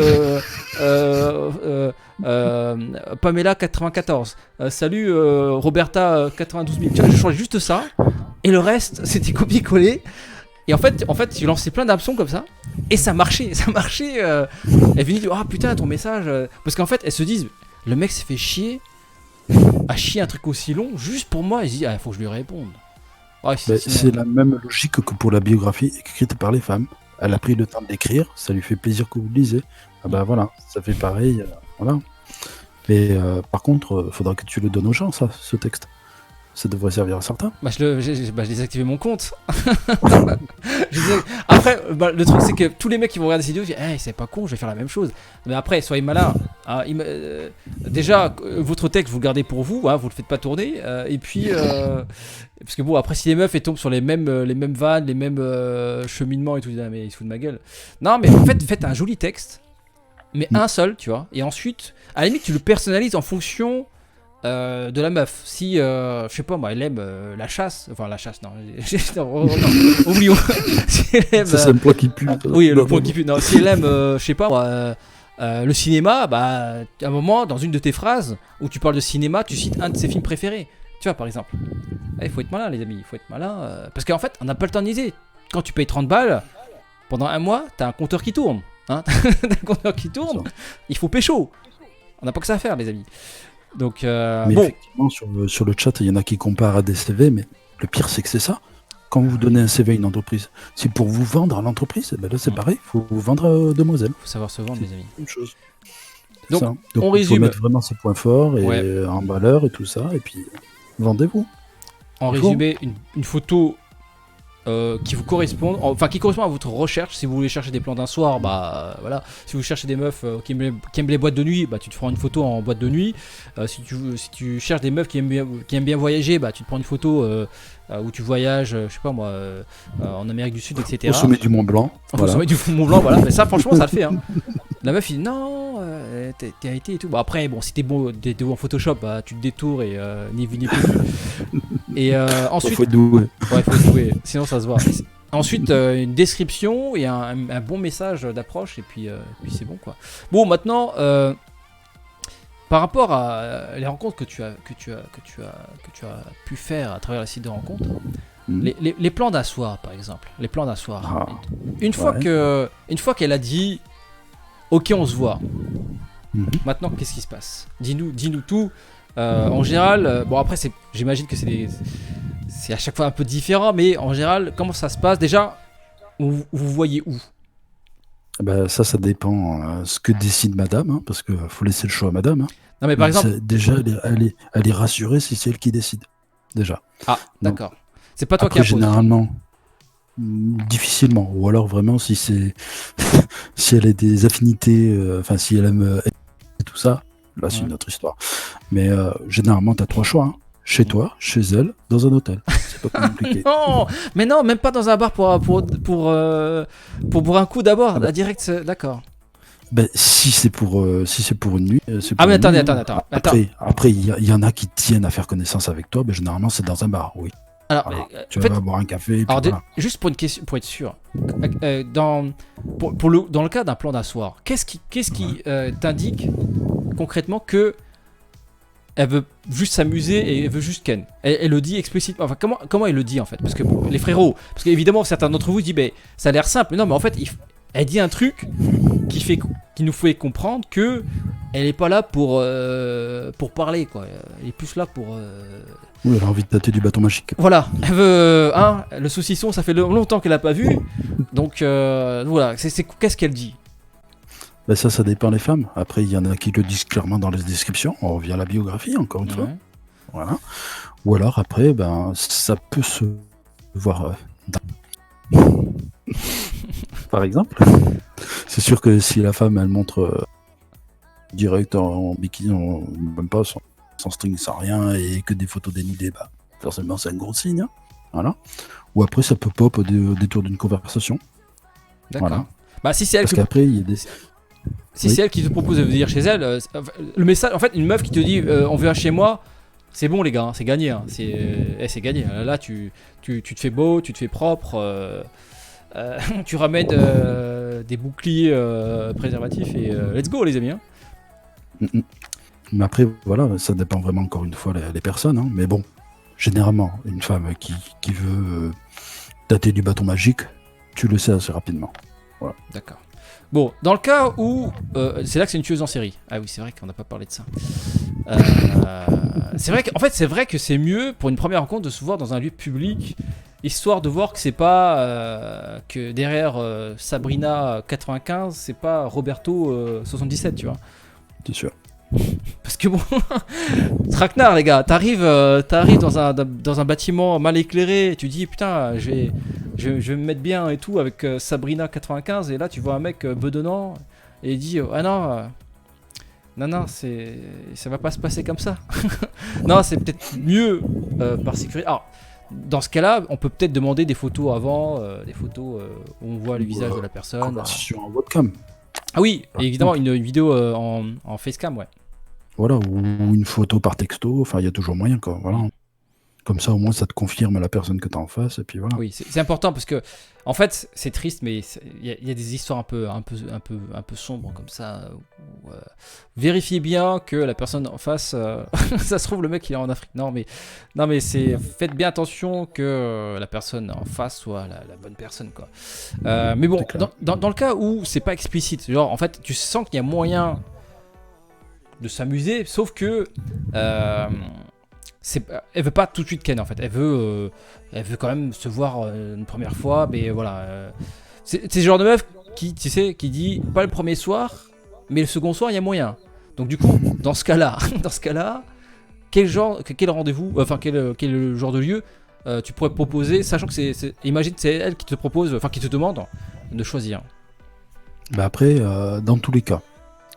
Pamela 94, salut Roberta 92 000. Tu vois, je changeais juste ça. Et le reste, c'était copier-coller. Et en fait, j'ai lancé plein d'hameçons comme ça. Et ça marchait. Elle venait dire, ah putain, ton message. Parce qu'en fait, elles se disent, le mec s'est fait chier à chier un truc aussi long juste pour moi. Et je dis, faut que je lui réponde. Ouais, C'est la même logique que pour la biographie écrite par les femmes. Elle a pris le temps d'écrire, ça lui fait plaisir que vous le lisez. Ah bah voilà, ça fait pareil. Voilà. Mais par contre, faudra que tu le donnes aux gens, ça, ce texte. Ça devrait servir à certains. J'ai désactivé mon compte. Après, le truc c'est que tous les mecs qui vont regarder cette vidéo disent, hey, c'est pas con, je vais faire la même chose. Mais après, soyez malin. Hein, déjà, votre texte vous le gardez pour vous, hein, vous le faites pas tourner. Et puis, parce que bon, après si les meufs elles tombent sur les mêmes vannes, les mêmes cheminements et tout, mais ils se foutent de ma gueule. Non, mais en fait, faites un joli texte, mais un seul, tu vois. Et ensuite, à la limite, tu le personnalises en fonction de la meuf. Si je sais pas moi, elle aime la chasse, non, oublions. Si elle aime, Ça, c'est un poids qui pue. oui, le point qui pue. Non, si elle aime, je sais pas moi, le cinéma, bah à un moment dans une de tes phrases où tu parles de cinéma, tu cites un de ses films préférés. Tu vois, par exemple. Il faut être malin, les amis, il faut être malin, parce qu'en fait, on n'a pas le temps de niaiser. Quand tu payes 30 balles pendant un mois, t'as un compteur qui tourne, hein. T'as un compteur qui tourne. Il faut pécho. On n'a pas que ça à faire, les amis. Donc, mais bon. effectivement, sur le chat, il y en a qui comparent à des CV, mais le pire, c'est que c'est ça. Quand vous donnez un CV à une entreprise, c'est pour vous vendre à l'entreprise. Ben là, c'est pareil, il faut vous vendre demoiselle. Il faut savoir se vendre, les amis. Une chose. Donc, Donc on il faut résume. mettre vraiment ses points forts et en valeur et tout ça, et puis vendez-vous. En résumé, une photo qui vous correspond, enfin qui correspond à votre recherche. Si vous voulez chercher des plans d'un soir, bah voilà. Si vous cherchez des meufs qui aiment les boîtes de nuit, bah tu te feras une photo en boîte de nuit. Si tu cherches des meufs qui aiment bien voyager, bah tu te prends une photo où tu voyages, je sais pas moi, en Amérique du Sud, etc. Au sommet du Mont Blanc. Au sommet du Mont Blanc, voilà. Mais ça, franchement, ça le fait. Hein. La meuf, il dit non, t'as été et tout. Bon, après, bon, si t'es bon en Photoshop, bah, tu te détours et ni vu ni plus. Et ensuite. Faut être doué. Ouais, faut être doué, sinon ça se voit. Ensuite, une description et un bon message d'approche, et puis c'est bon, quoi. Bon, maintenant, par rapport à les rencontres que tu as pu faire à travers les sites de rencontres, les plans d'un soir, par exemple. Les plans d'un soir. Une fois qu'elle a dit ok, on se voit. Maintenant, qu'est-ce qui se passe? Dis-nous tout. En général, bon après j'imagine que c'est à chaque fois un peu différent, mais en général, comment ça se passe? Déjà, vous voyez où? Bah, ça dépend ce que décide madame, hein, parce qu'il faut laisser le choix à madame. Hein. Non mais par exemple, Déjà, elle est rassurée si c'est elle qui décide. Déjà. ah Donc, d'accord, c'est pas toi qui après, impose. généralement, difficilement. Ou alors vraiment si c'est si elle a des affinités, enfin si elle aime et tout ça, là c'est Ouais. une autre histoire. Mais généralement, tu as 3 choix. Hein. Chez toi, chez elle, dans un hôtel. C'est pas plus compliqué. Non, mais non, même pas dans un bar pour boire un coup d'abord, Ah bah, la direct, d'accord. ben, si c'est pour une nuit, c'est Ah pour mais une attendez, nuit. attendez, Hein. attends. Après, il y en a qui tiennent à faire connaissance avec toi. Ben, généralement, c'est dans un bar. Oui. Alors, Voilà. Tu en fait, vas boire un café. Et puis alors voilà. juste pour une question, pour être sûr, dans dans le cas d'un plan d'un soir, qu'est-ce qui t'indique concrètement que elle veut juste s'amuser et elle veut juste ken. Elle le dit explicitement. Enfin, comment elle le dit en fait? Parce que bon, les frérots, parce qu'évidemment certains d'entre vous disent, ben ça a l'air simple. Mais non, mais en fait, elle dit un truc qui nous fait comprendre que elle est pas là pour parler quoi. Elle est plus là pour. Oui, elle a envie de tâter du bâton magique. Voilà, elle veut le saucisson, ça fait longtemps qu'elle a pas vu. Donc voilà, qu'est-ce qu'elle dit? Ben, ça dépend des femmes. Après, il y en a qui le disent clairement dans les descriptions. On revient à la biographie, encore une fois. Ouais. Voilà. Ou alors, après, ben, ça peut se voir. Par exemple. C'est sûr que si la femme, elle montre direct en bikini, même pas sans string, sans rien, et que des photos dénudées, bah, forcément, c'est un gros signe. Hein. Voilà. Ou après, ça peut pop au détour d'une conversation. D'accord. Voilà. Bah si c'est elle Parce que qu'après, il y a des. Si Oui. c'est elle qui te propose de venir chez elle, le message, en fait, une meuf qui te dit on vient chez moi, c'est bon les gars, hein, c'est gagné. Hein, c'est gagné. Là, tu te fais beau, tu te fais propre, tu ramènes des boucliers préservatifs et let's go les amis. Hein. Mm, mm. Mais après, voilà, ça dépend vraiment encore une fois les personnes. Hein. Mais bon, généralement, une femme qui veut tâter du bâton magique, tu le sais assez rapidement. Voilà. D'accord. Bon, dans le cas où c'est là que c'est une tueuse en série. Ah oui, c'est vrai qu'on n'a pas parlé de ça. C'est vrai qu'en fait, c'est vrai que c'est mieux pour une première rencontre de se voir dans un lieu public, histoire de voir que c'est pas que derrière Sabrina 95, c'est pas Roberto 77, tu vois. C'est sûr. Parce que bon, traquenard les gars, t'arrives dans un bâtiment mal éclairé, et tu dis putain, je vais me mettre bien et tout avec Sabrina 95, et là tu vois un mec bedonnant et il dit ah non, non, ça va pas se passer comme ça. Non, c'est peut-être mieux par sécurité. Alors, dans ce cas-là, on peut peut-être demander des photos avant, des photos où on voit le visage de la personne. Conversation en webcam. Ah oui, et évidemment une vidéo en facecam, ouais. Voilà, ou une photo par texto, enfin il y a toujours moyen quoi, voilà. Comme ça au moins ça te confirme la personne que tu as en face et puis voilà. Oui, c'est important parce que en fait c'est triste, mais il y a des histoires un peu sombres comme ça. Où, vérifiez bien que la personne en face, ça se trouve le mec il est en Afrique. Non mais faites bien attention que la personne en face soit la bonne personne quoi. Mais bon, dans le cas où c'est pas explicite, genre en fait tu sens qu'il y a moyen de s'amuser, sauf que elle veut pas tout de suite ken en fait. Elle veut quand même se voir une première fois, mais voilà. C'est ce genre de meuf qui, tu sais, qui dit pas le premier soir, mais le second soir il y a moyen. Donc du coup, dans ce cas-là, quel rendez-vous, enfin quel genre de lieu tu pourrais proposer, sachant que imagine c'est elle qui te propose, enfin qui te demande de choisir. Bah après, dans tous les cas,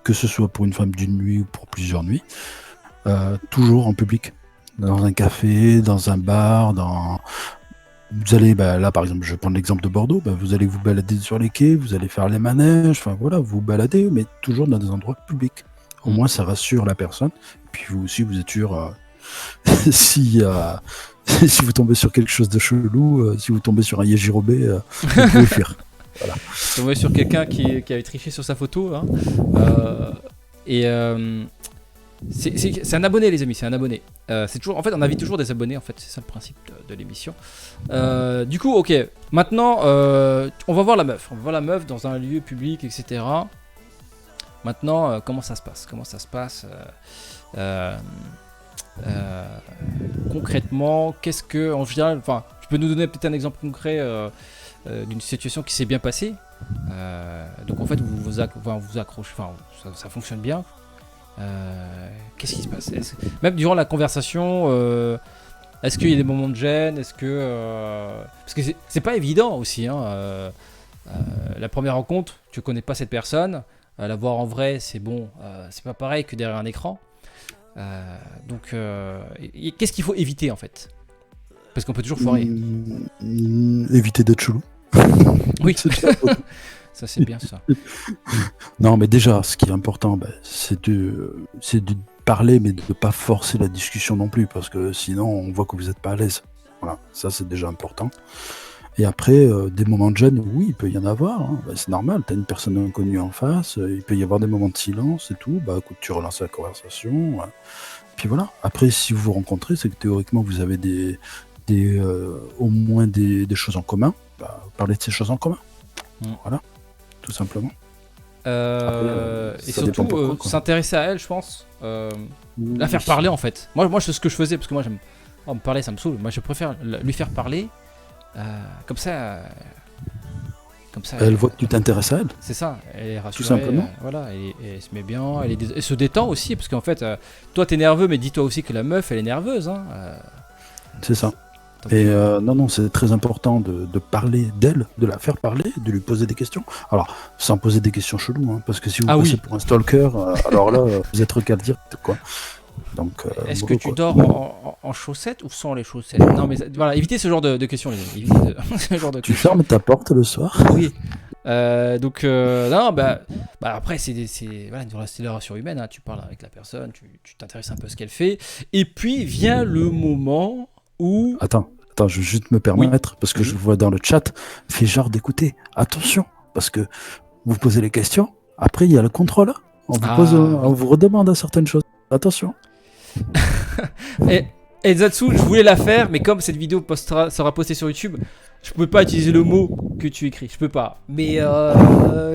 que ce soit pour une femme d'une nuit ou pour plusieurs nuits, toujours en public, dans un café, dans un bar, vous allez, là par exemple, je vais prendre l'exemple de Bordeaux, vous allez vous balader sur les quais, vous allez faire les manèges, enfin voilà, vous baladez, mais toujours dans des endroits publics. Au moins ça rassure la personne, puis vous aussi vous êtes sûr, si vous tombez sur quelque chose de chelou, si vous tombez sur un Yéjirobé, vous pouvez fuir. Voilà. Tombé sur quelqu'un qui avait triché sur sa photo, hein. C'est un abonné les amis, c'est un abonné. C'est toujours, en fait on invite toujours des abonnés en fait, c'est ça le principe de l'émission. Du coup ok, maintenant on va voir la meuf dans un lieu public etc. Maintenant comment ça se passe Concrètement, qu'est-ce que, en général, enfin, tu peux nous donner peut-être un exemple concret d'une situation qui s'est bien passée. Donc en fait, vous accrochez, enfin, ça fonctionne bien. Qu'est-ce qui se passe? Même durant la conversation, est-ce qu'il y a des moments de gêne? Est-ce que parce que c'est pas évident aussi, hein, la première rencontre, tu connais pas cette personne, la voir en vrai, c'est bon, c'est pas pareil que derrière un écran. Donc, qu'est-ce qu'il faut éviter en fait? Parce qu'on peut toujours foirer. Éviter d'être chelou. Oui, ça c'est bien ça. Non, mais déjà, ce qui est important, c'est de parler, mais de ne pas forcer la discussion non plus, parce que sinon, on voit que vous n'êtes pas à l'aise. Voilà, ça c'est déjà important. Et après, des moments de gêne, oui, il peut y en avoir. Hein. C'est normal, tu as une personne inconnue en face, il peut y avoir des moments de silence et tout. Écoute, tu relances la conversation. Puis voilà. Après, si vous vous rencontrez, c'est que théoriquement, vous avez au moins des choses en commun. Parlez de ces choses en commun. Voilà, tout simplement. Après, et surtout, s'intéresser à elle, je pense. La faire parler en fait. Moi, c'est ce que je faisais, parce que moi, j'aime me parler, ça me saoule. Moi, je préfère lui faire parler. Comme ça, elle voit que tu t'intéresses à elle. C'est ça, elle est rassurée. Tout simplement. Voilà, et elle se met bien, elle se détend aussi, parce qu'en fait, toi t'es nerveux, mais dis-toi aussi que la meuf, elle est nerveuse. Hein. C'est ça. Et non, c'est très important de parler d'elle, de la faire parler, de lui poser des questions. Alors, sans poser des questions cheloues, hein, parce que si vous passez pour un stalker, alors là, vous êtes recalé quoi. Donc, est-ce que tu dors en chaussettes ou sans les chaussettes? Non, mais voilà, évitez ce genre de questions, les amis. Ce genre de tu fermes ta porte le soir? Oui. Donc, non, après, c'est la relation humaine. Hein, tu parles avec la personne, tu t'intéresses un peu à ce qu'elle fait. Et puis vient le moment où. Attends, je veux juste me permettre, parce que je vois dans le chat, fais genre d'écouter. Attention, parce que vous posez les questions, après il y a le contrôle. On vous redemande certaines choses. Attention. Et Zatsu, je voulais la faire, mais comme cette vidéo sera postée sur YouTube, je peux pas utiliser le mot que tu écris. Je peux pas. Mais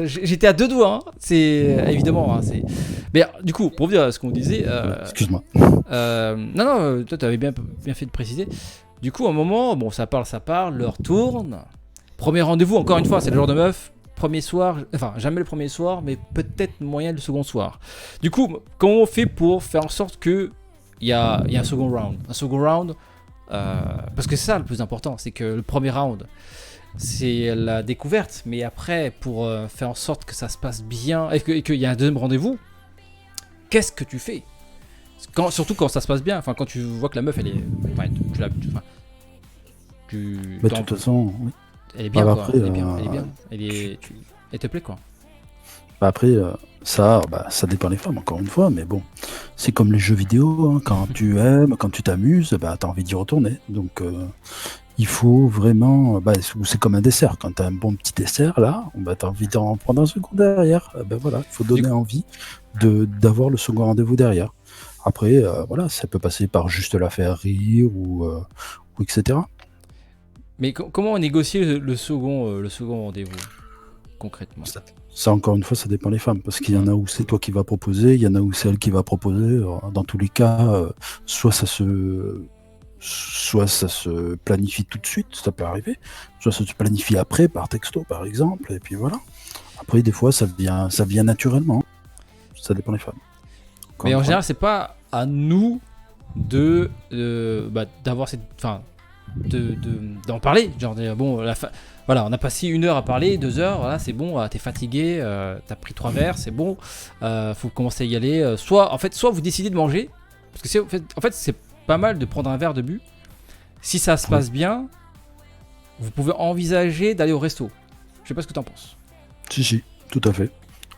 j'étais à deux doigts. Hein. C'est évidemment. Hein, mais du coup, pour revenir à ce qu'on disait. Excuse-moi. Non, toi, t'avais bien fait de préciser. Du coup, à un moment, bon, ça parle, l'heure tourne. Premier rendez-vous, encore une fois, c'est le genre de meuf. Premier soir, enfin jamais le premier soir, mais peut-être moyen le second soir. Du coup, comment on fait pour faire en sorte que il y a un second round? Un second round, parce que c'est ça le plus important, c'est que le premier round, c'est la découverte, mais après, pour faire en sorte que ça se passe bien et qu'il y a un deuxième rendez-vous, qu'est-ce que tu fais? Surtout quand ça se passe bien, enfin quand tu vois que la meuf, elle est, de toute façon, oui. Elle est bien, quoi. Elle est bien. Elle te plaît, quoi. Après, ça dépend des femmes, encore une fois, mais bon, c'est comme les jeux vidéo, hein, quand tu aimes, quand tu t'amuses, t'as envie d'y retourner. Donc, il faut vraiment, c'est comme un dessert. Quand t'as un bon petit dessert, là, t'as envie d'en prendre un second derrière. Voilà, il faut donner envie d'avoir le second rendez-vous derrière. Après, voilà, ça peut passer par juste la faire rire ou etc. Mais comment négocier le second rendez-vous, concrètement? Ça, encore une fois, ça dépend des femmes. Parce qu'il y en a où c'est toi qui vas proposer, il y en a où c'est elle qui va proposer. Dans tous les cas, soit ça se planifie tout de suite, ça peut arriver. Soit ça se planifie après, par texto, par exemple. Et puis voilà. Après, des fois, ça vient naturellement. Ça dépend des femmes. Mais en général, c'est pas à nous d'avoir cette... Enfin, d'en parler, genre bon, voilà, on a passé 1 heure à parler, 2 heures, voilà, c'est bon, t'es fatigué, t'as pris 3 verres, c'est bon, faut commencer à y aller. Soit vous décidez de manger, parce que en fait c'est pas mal de prendre un verre de but. Si ça se passe bien, vous pouvez envisager d'aller au resto. Je sais pas ce que t'en penses. Si, tout à fait.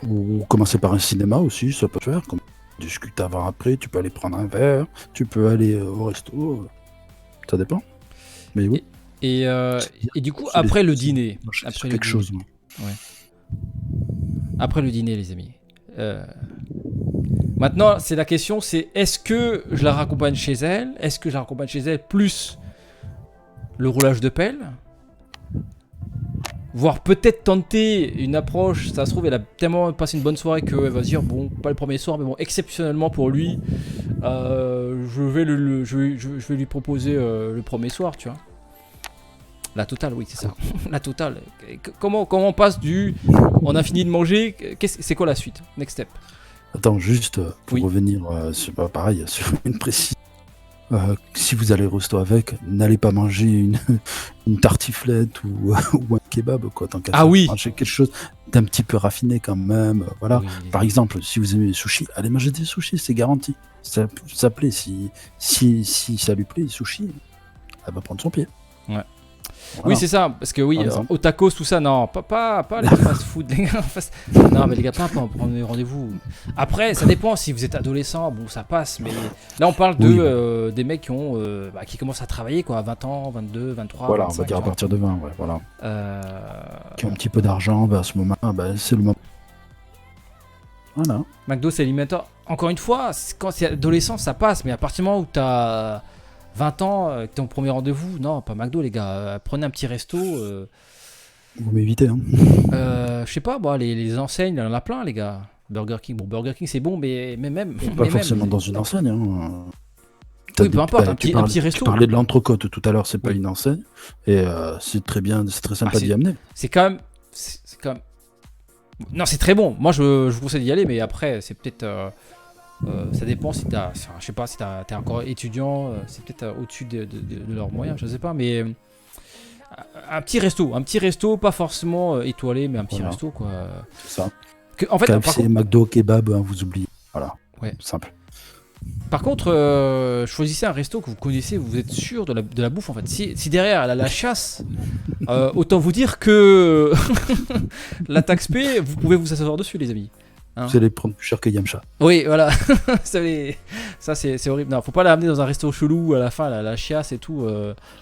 Ou commencer par un cinéma aussi, ça peut se faire. Comme discuter avant après, tu peux aller prendre un verre, tu peux aller au resto, ça dépend. Mais oui. Et du coup, après le dîner. Après quelque chose. Ouais. Après le dîner, les amis. Maintenant, c'est la question, c'est est-ce que je la raccompagne chez elle? Est-ce que je la raccompagne chez elle plus le roulage de pelle? Voire peut-être tenter une approche, ça se trouve, elle a tellement passé une bonne soirée qu'elle va se dire, bon, pas le premier soir, mais bon, exceptionnellement pour lui, je vais lui proposer le premier soir, tu vois. La totale, oui, c'est ça. La totale. Comment on passe on a fini de manger, c'est quoi la suite? Next step. Attends, juste pour Oui. revenir pareil, sur une précision. Si vous allez au resto avec, n'allez pas manger une tartiflette ou un kebab, quoi, tant qu'à Ah faire. oui. Mangez quelque chose d'un petit peu raffiné quand même. Voilà. Oui. Par exemple, si vous aimez les sushis, allez manger des sushis, c'est garanti. Ça plaît. Si ça lui plaît, les sushis, elle va prendre son pied. Ouais. Voilà. Oui, c'est ça, parce que oui, Par exemple. au tacos, tout ça, non, pas les fast-food, les gars. Non, mais les gars, pas prendre rendez-vous. Après, ça dépend, si vous êtes adolescent, bon, ça passe, mais là, on parle des mecs qui commencent à travailler, quoi, à 20 ans, 22, 23, Voilà, 25, on va dire à partir de 20, ouais, voilà. Qui ont un petit peu d'argent, à ce moment-là, c'est le moment. Voilà. McDo, c'est alimentaire. Encore une fois, quand c'est adolescent, ça passe, mais à partir du moment où t'as 20 ans, que t'es au premier rendez-vous, non, pas McDo, les gars. Prenez un petit resto. Vous m'évitez, hein. Je sais pas, moi, les enseignes, il y en a plein, les gars. Burger King, Burger King, c'est bon, mais même. Pas forcément dans une enseigne, hein. Oui, peu importe, un petit resto. Tu parlais de l'entrecôte tout à l'heure, c'est pas Oui. une enseigne. Et c'est très bien, c'est très sympa d'y amener. C'est quand même. Non, c'est très bon. Moi, je vous conseille d'y aller, mais après, c'est peut-être. Ça dépend si t'as. Je sais pas si t'es encore étudiant, c'est peut-être au-dessus de leurs moyens, je sais pas, mais. Un petit resto, pas forcément étoilé, mais un petit resto, quoi. C'est ça. En fait, KFC, McDo, kebab, hein, vous oubliez. Voilà. Ouais. Simple. Par contre, choisissez un resto que vous connaissez, vous êtes sûr de la bouffe en fait. Si derrière elle a la chasse, autant vous dire que la taxe P, vous pouvez vous asseoir dessus, les amis. Hein, vous allez prendre plus cher que Yamcha. Oui, voilà. Ça, c'est horrible. Non, faut pas la ramener dans un resto chelou à la fin, la chiasse et tout.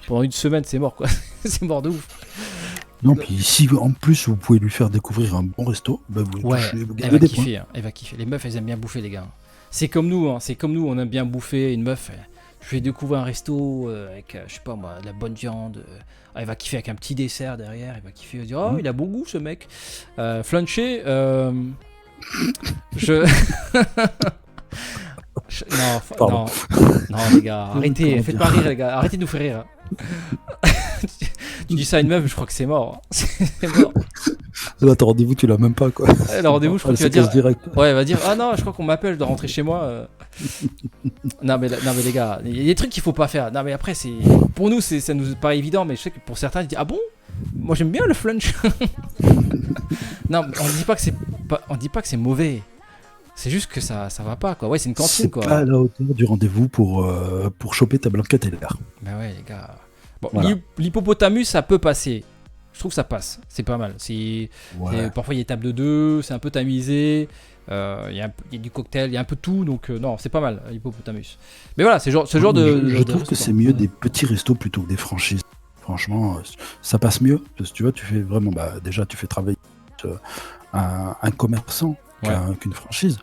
Pendant une semaine, c'est mort quoi. C'est mort de ouf. Non, puis si en plus vous pouvez lui faire découvrir un bon resto, bah vous elle va kiffer. Hein, elle va kiffer. Les meufs, elles aiment bien bouffer, les gars. C'est comme nous, on aime bien bouffer. Une meuf, je vais découvrir un resto avec, je sais pas moi, de la bonne viande. Elle va kiffer avec un petit dessert derrière. Elle va kiffer, elle va dire, oh, il a bon goût ce mec. Flunché, non, les gars, arrêtez, faites pas rire, les gars, arrêtez de nous faire rire. Tu dis ça à une meuf, je crois que c'est mort. C'est mort. Là, ton rendez-vous, tu l'as même pas, quoi. Le rendez-vous, je crois que tu vas dire. Direct. Ouais, elle va dire, ah non, je crois qu'on m'appelle, je dois rentrer chez moi. Non, mais les gars, il y a des trucs qu'il faut pas faire. Non, mais après, pour nous, ça nous paraît évident, mais je sais que pour certains, ils disent, ah bon? Moi, j'aime bien le flunch. Non, on dit pas que c'est mauvais. C'est juste que ça va pas, quoi. Ouais, c'est une cantine, quoi. C'est pas à la hauteur du rendez-vous pour choper ta blanquette et l'air. Bah ouais, les gars. Bon, Voilà. l'hippopotamus, ça peut passer. Je trouve que ça passe. C'est pas mal. Parfois, il y a table de deux, c'est un peu tamisé. Il y a du cocktail, il y a un peu de tout. Donc, non, c'est pas mal, l'hippopotamus. Mais voilà, ce genre de. Je trouve que c'est mieux des petits restos plutôt que des franchises. Franchement, ça passe mieux. Parce que tu vois, tu fais vraiment. Déjà, tu fais travailler un commerçant qu'une franchise.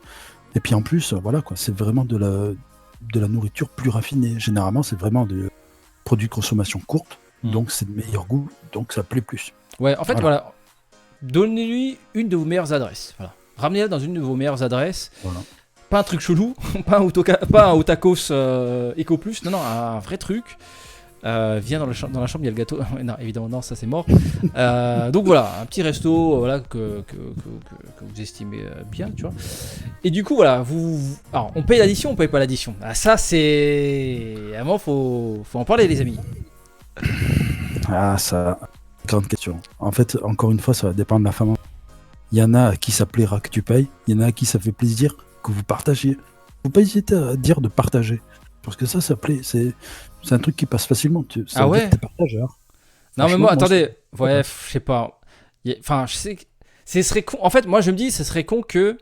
Et puis en plus, voilà, quoi, c'est vraiment de la nourriture plus raffinée. Généralement, c'est vraiment des produits de consommation courte. Donc, c'est de meilleur goût. Donc, ça plaît plus. Ouais, en fait, voilà. Donnez-lui une de vos meilleures adresses. Voilà. Ramenez-la dans une de vos meilleures adresses. Voilà. Pas un truc chelou, pas un Otakos Eco Plus, non, un vrai truc. Viens dans la chambre, il y a le gâteau. Non, évidemment, non, ça c'est mort. Donc voilà, un petit resto voilà, que vous estimez bien, tu vois. Et du coup, voilà, alors, on paye l'addition ou on paye pas l'addition? Ah, ça, c'est. À un moment, faut en parler, les amis. Ah, ça, grande question. En fait, encore une fois, ça va dépendre de la femme. Il y en a à qui ça plaira que tu payes, il y en a à qui ça fait plaisir que vous partagiez. Faut pas hésiter à dire de partager. Parce que ça plaît. C'est un truc qui passe facilement. Ah ouais? T'es partageur. Non, mais moi, attendez. Ouais, je sais pas. Enfin, je sais que. Ce serait con. En fait, moi, je me dis, ce serait con que.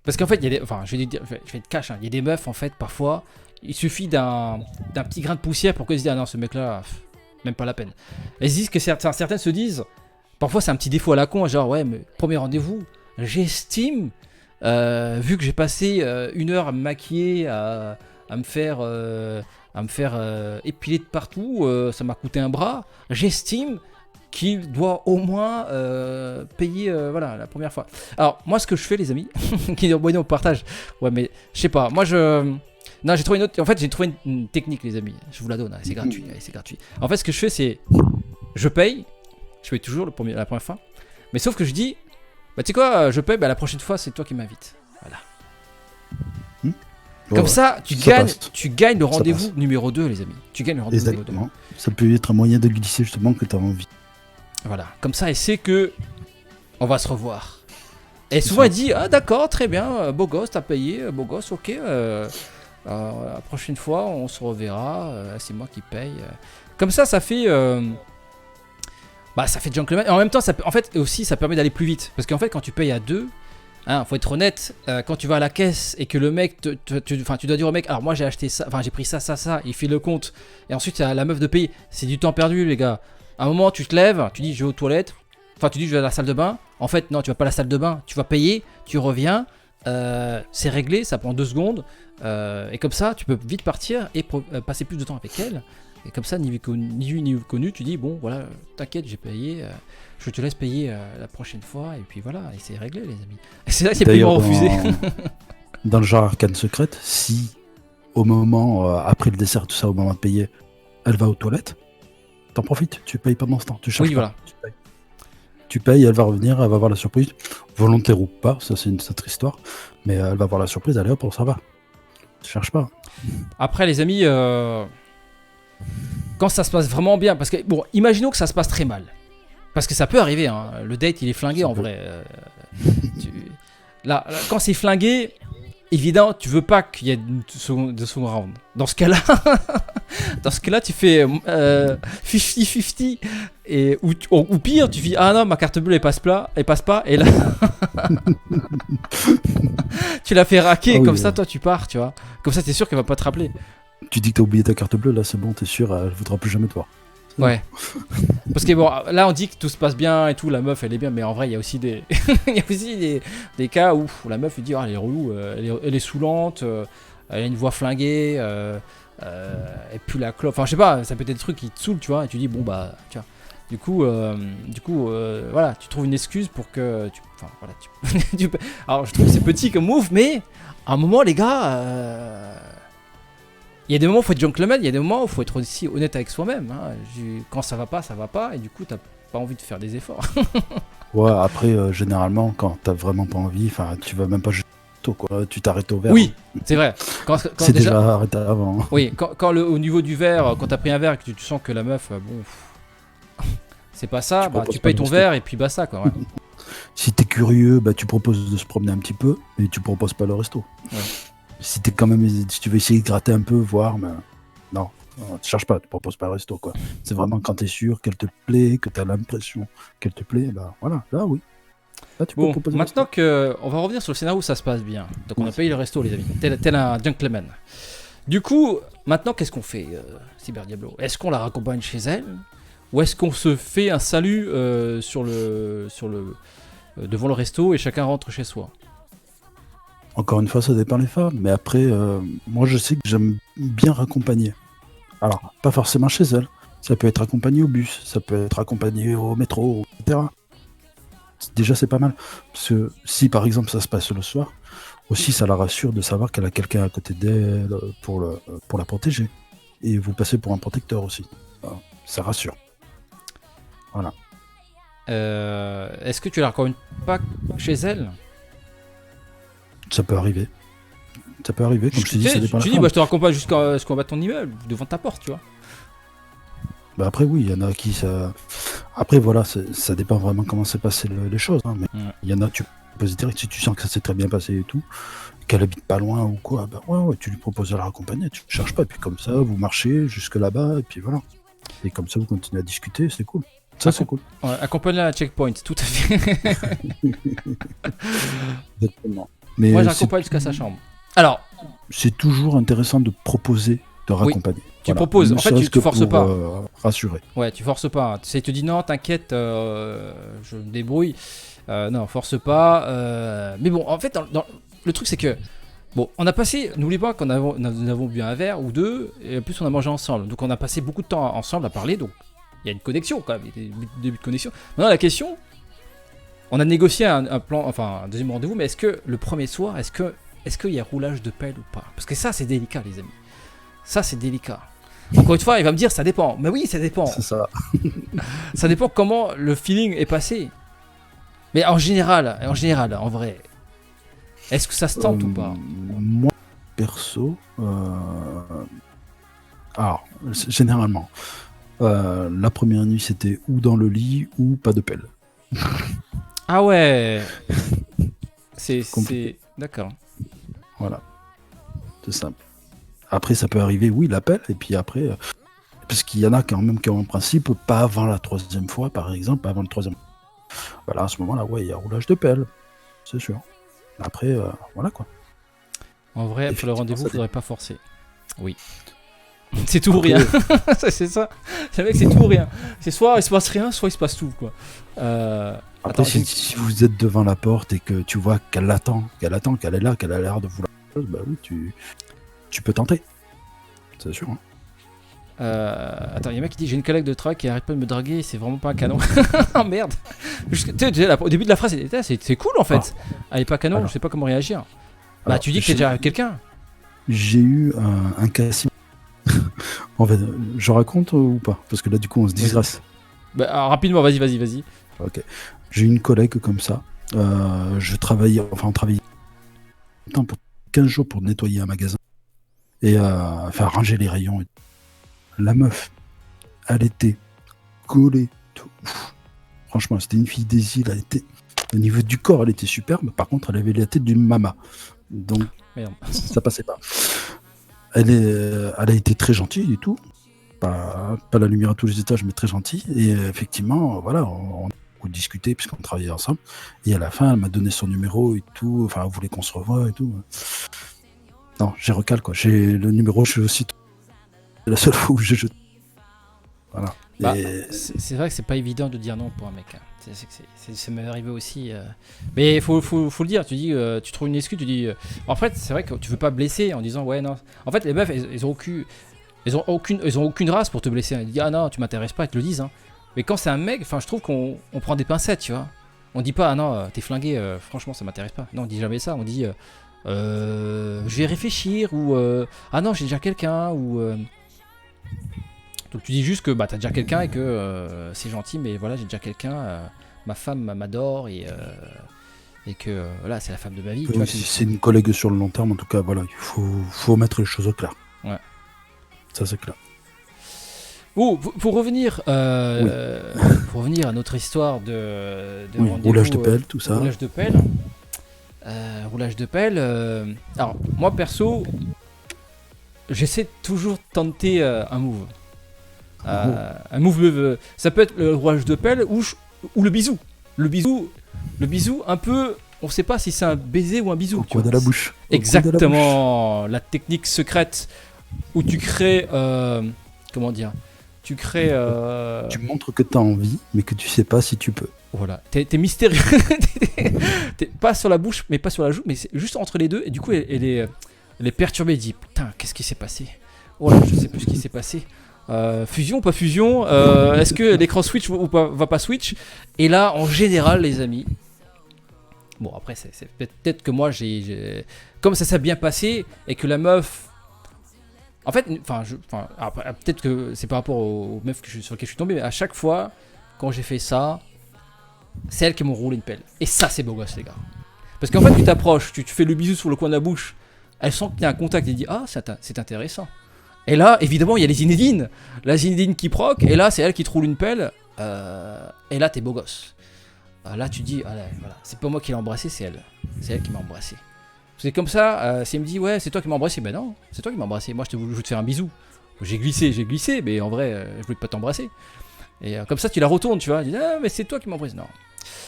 Parce qu'en fait, il y a des. Enfin, je vais être cash. Hein. Il y a des meufs, en fait, parfois. Il suffit d'un petit grain de poussière pour qu'elles se disent, ah non, ce mec-là, même pas la peine. Elles se disent que certaines se disent. Parfois, c'est un petit défaut à la con. Genre, ouais, mais premier rendez-vous, j'estime. Vu que j'ai passé 1 heure à me maquiller, à me faire épiler de partout, ça m'a coûté un bras, j'estime qu'il doit au moins payer voilà, la première fois. Alors moi ce que je fais les amis, qui disent bon on partage, ouais mais je sais pas, moi Non, j'ai trouvé une autre. En fait, j'ai trouvé une technique, les amis. Je vous la donne. C'est gratuit. Allez, c'est gratuit. En fait, ce que je fais, c'est. Je paye. Je paye toujours la première fois. Mais sauf que je dis. Bah, tu sais quoi, je paye. Bah, la prochaine fois, c'est toi qui m'invites. Voilà. Comme ça, tu gagnes le rendez-vous numéro 2, les amis. Tu gagnes le rendez-vous numéro 2. Ça peut être un moyen de glisser justement que tu as envie. Voilà. Comme ça, elle sait que. On va se revoir. Et souvent, elle dit ah, d'accord, très bien. Beau gosse, t'as payé. Beau gosse, ok. La prochaine fois, on se reverra. C'est moi qui paye. Comme ça fait. Ça fait gentleman. Et en même temps, en fait, aussi, ça permet d'aller plus vite. Parce qu'en fait, quand tu payes à 2, faut être honnête, quand tu vas à la caisse et que le mec, tu dois dire au mec, alors moi j'ai acheté ça, j'ai pris ça, il fait le compte. Et ensuite, il y a la meuf de payer. C'est du temps perdu, les gars. À un moment, tu te lèves, tu dis je vais aux toilettes. Enfin, tu dis je vais à la salle de bain. En fait, non, tu vas pas à la salle de bain. Tu vas payer, tu reviens. C'est réglé, ça prend 2 secondes. Et comme ça, tu peux vite partir et passer plus de temps avec elle. Et comme ça, ni vu ni connu, tu dis bon, voilà, t'inquiète, j'ai payé. Je te laisse payer la prochaine fois. Et puis voilà, et c'est réglé, les amis. Et c'est là que c'est plus refusé. Dans le genre arcane secrète, si au moment, après le dessert, tout ça, au moment de payer, elle va aux toilettes, t'en profites, tu payes pendant ce temps. Tu cherches voilà. Tu payes, elle va revenir, elle va voir la surprise, volontaire ou pas, ça c'est une autre histoire, mais elle va voir la surprise, allez hop, ça va. Tu cherches pas. Après, les amis, quand ça se passe vraiment bien, parce que bon, imaginons que ça se passe très mal, parce que ça peut arriver, hein, le date il est flingué ça en vrai. Là, quand c'est flingué, évidemment, tu veux pas qu'il y ait de second round. Dans ce cas-là, tu fais 50-50 et ou pire, tu dis ah non, ma carte bleue elle passe pas, et là tu la fais raquer, comme ça toi tu pars, tu vois. Comme ça t'es sûr qu'elle va pas te rappeler. Tu dis que t'as oublié ta carte bleue, là c'est bon, t'es sûr, elle voudra plus jamais te voir. Ouais. Parce que bon, là on dit que tout se passe bien et tout, la meuf elle est bien, mais en vrai il y a aussi des des cas où la meuf elle dit ah elle est relou, elle est saoulante, elle a une voix flinguée, et puis la clope, enfin je sais pas, ça peut être des trucs qui te saoulent, tu vois, et tu dis bon bah tu vois. Du coup, voilà, tu trouves une excuse pour que alors je trouve que c'est petit comme move, mais à un moment les gars. Il y a des moments où il faut être gentleman, il y a des moments où il faut être aussi honnête avec soi-même. Hein. Quand ça va pas, et du coup, t'as pas envie de faire des efforts. Ouais, après, généralement, quand t'as vraiment pas envie, tu vas même pas juste quoi. Tu t'arrêtes au verre. Oui, c'est vrai. Quand c'est déjà arrêté avant. Oui, au niveau du verre, quand t'as pris un verre et que tu sens que la meuf, c'est pas ça, tu payes ton verre et puis ça, quoi. Ouais. Si t'es curieux, tu proposes de se promener un petit peu, mais tu proposes pas le resto. Ouais. Si tu veux essayer de gratter un peu, voir, non, tu cherches pas, tu proposes pas le resto, quoi. C'est vraiment quand t'es sûr qu'elle te plaît, que t'as l'impression qu'elle te plaît, voilà, là oui. Là, tu peux proposer maintenant on va revenir sur le scénario où ça se passe bien. Donc on a payé le resto, les amis, tel un gentleman. Du coup, maintenant qu'est-ce qu'on fait, Cyber Diablo? Est-ce qu'on la raccompagne chez elle, ou est-ce qu'on se fait un salut devant le resto et chacun rentre chez soi? Encore une fois, ça dépend des femmes, mais après, moi je sais que j'aime bien raccompagner. Alors, pas forcément chez elle, ça peut être accompagné au bus, ça peut être accompagné au métro, etc. Déjà, c'est pas mal. Parce que si par exemple ça se passe le soir, aussi ça la rassure de savoir qu'elle a quelqu'un à côté d'elle pour la protéger. Et vous passez pour un protecteur aussi. Ça rassure. Voilà. Est-ce que tu la raccompagnes pas chez elle? Ça peut arriver. Comme je te dis, ça dépend de la dis, femme. je te raccompagne jusqu'en bas de ton immeuble, devant ta porte, tu vois. Après, oui, il y en a qui ça. Après, voilà, ça dépend vraiment comment s'est passé les choses. Hein, mais il y en a, tu peux se dire que si tu sens que ça s'est très bien passé et tout, qu'elle habite pas loin ou quoi, ouais, tu lui proposes de la raccompagner, tu ne cherches pas. Et puis comme ça, vous marchez jusque là-bas, et puis voilà. Et comme ça, vous continuez à discuter, c'est cool. Ça, c'est cool. Ouais, accompagne-la à la checkpoint, tout à fait. Exactement. Mais moi, j'accompagne jusqu'à sa chambre. Alors, c'est toujours intéressant de proposer de raccompagner. Oui, tu proposes, en fait, tu forces pas. Rassurer. Ouais, tu forces pas. Tu te dis non, t'inquiète, je me débrouille. Non, force pas. Mais bon, en fait, le truc, c'est que bon, on a passé, n'oublie pas qu'on nous avons bu un verre ou deux, et en plus, on a mangé ensemble. Donc, on a passé beaucoup de temps ensemble à parler. Donc, il y a une connexion quand même, il y a des débuts de connexion. Maintenant, la question, on a négocié un plan, enfin, un deuxième rendez-vous, mais est-ce que le premier soir, est-ce que est-ce qu'il y a roulage de pelle ou pas? Parce que ça, c'est délicat, les amis. Ça, c'est délicat. Encore une fois, il va me dire, ça dépend. Mais oui, ça dépend. C'est ça. Ça dépend comment le feeling est passé. Mais en général, en vrai, est-ce que ça se tente ou pas? Moi, perso, alors, généralement, la première nuit, c'était ou dans le lit ou pas de pelle. Ah ouais. C'est Compliqué. d'accord. Voilà, c'est simple. Après, ça peut arriver, oui, la pelle, et puis après, parce qu'il y en a quand même qui ont un principe, pas avant la troisième fois, par exemple, pas avant le troisième. Voilà, à ce moment-là, ouais, il y a roulage de pelle, c'est sûr. Après, voilà quoi. En vrai, pour le Effectivement, rendez-vous, ça faudrait pas forcer. Oui. C'est tout ou rien. Après, C'est ça. C'est vrai que c'est tout ou rien. C'est soit il se passe rien, soit il se passe tout, quoi. Après, Attends, j'ai une- si vous êtes devant la porte et que tu vois qu'elle attend, qu'elle est là, qu'elle a l'air de vouloir quelque chose, bah oui, tu peux tenter. C'est sûr. Hein. Attends, il y a un mec qui dit j'ai une collègue de travail qui arrête pas de me draguer, c'est vraiment pas un canon. Oh merde. Tu sais, au début de la phrase, c'est cool en fait. Elle est pas canon, Alors. je sais pas comment réagir. Bah Alors, tu dis que t'es déjà avec quelqu'un. J'ai eu un cas similaire. En fait, je raconte ou pas? Parce que là, du coup, on se disgresse. Bah alors, rapidement, vas-y. Ok. J'ai eu une collègue comme ça. On travaillait pour 15 jours pour nettoyer un magasin et faire ranger les rayons. La meuf, elle était collée. Tout. Franchement, c'était une fille des îles. Elle était, au niveau du corps, elle était superbe. Par contre, elle avait la tête d'une mama. Donc, Merde. ça passait pas. Elle a été très gentille et tout. Pas la lumière à tous les étages, mais très gentille. Et effectivement, voilà, on a beaucoup discuté puisqu'on travaillait ensemble. Et à la fin, elle m'a donné son numéro et tout. Enfin, elle voulait qu'on se revoie et tout. Non, j'ai recal quoi. J'ai le numéro, je suis aussi. C'est la seule fois où j'ai jeté. Voilà. Bah, Et c'est vrai que c'est pas évident de dire non pour un mec. Hein. Ça m'est arrivé aussi. Mais faut le dire. Tu dis, tu trouves une excuse, tu dis. En fait, c'est vrai que tu veux pas blesser en disant ouais non. En fait, les meufs, elles ont aucune race pour te blesser. Elles disent ah non, tu m'intéresses pas, elles te le disent. Hein. Mais quand c'est un mec, enfin, je trouve qu'on prend des pincettes, tu vois. On dit pas ah non, t'es flingué. Franchement, ça m'intéresse pas. Non, on dit jamais ça. On dit je vais réfléchir ou ah non, j'ai déjà quelqu'un ou. Donc tu dis juste que bah, t'as déjà quelqu'un et que c'est gentil, mais voilà, j'ai déjà quelqu'un, ma femme m'adore et que voilà, c'est la femme de ma vie. Tu vois, c'est une collègue sur le long terme, en tout cas, voilà, il faut mettre les choses au clair. Ouais. Ça, c'est clair. Oh, pour revenir à notre histoire de Oui, rendez-vous, roulage de pelle, tout ça. Roulage de pelle. Alors, moi perso, j'essaie toujours de tenter un move. Un move, ça peut être le roulage de pelle ou le bisou. Le bisou, un peu, on sait pas si c'est un baiser ou un bisou. Au coin de la bouche. Exactement, la technique secrète où tu crées, comment dire, tu montres que tu as envie, mais que tu sais pas si tu peux. Voilà, t'es mystérieux. T'es pas sur la bouche, mais pas sur la joue, mais c'est juste entre les deux. Et du coup, elle est perturbée. Elle dit putain, qu'est-ce qui s'est passé? Oh là, je sais plus ce qui s'est passé. Fusion, pas fusion, est-ce que l'écran switch ou va pas switch? Et là, en général, les amis, bon après, c'est peut-être que moi, comme ça s'est bien passé et que la meuf, en fait, peut-être que c'est par rapport aux meufs sur lesquelles je suis tombé, mais à chaque fois, quand j'ai fait ça, c'est elles qui m'ont roulé une pelle. Et ça, c'est beau gosse, les gars. Parce qu'en fait, tu t'approches, tu fais le bisou sur le coin de la bouche, elle sent qu'il y a un contact et dit ah, c'est intéressant. Et là, évidemment, il y a les Zinedine. La Zinedine qui proc, et là, c'est elle qui te roule une pelle. Et là, t'es beau gosse. Là, tu dis, voilà, c'est pas moi qui l'ai embrassé, c'est elle. C'est elle qui m'a embrassé. C'est comme ça, si elle me dit, ouais, c'est toi qui m'as embrassé, ben non, c'est toi qui m'as embrassé. Moi, je voulais te faire un bisou. J'ai glissé, mais en vrai, je voulais pas t'embrasser. Et comme ça, tu la retournes, tu vois. Tu dis, ah, mais c'est toi qui m'as embrassé. Non.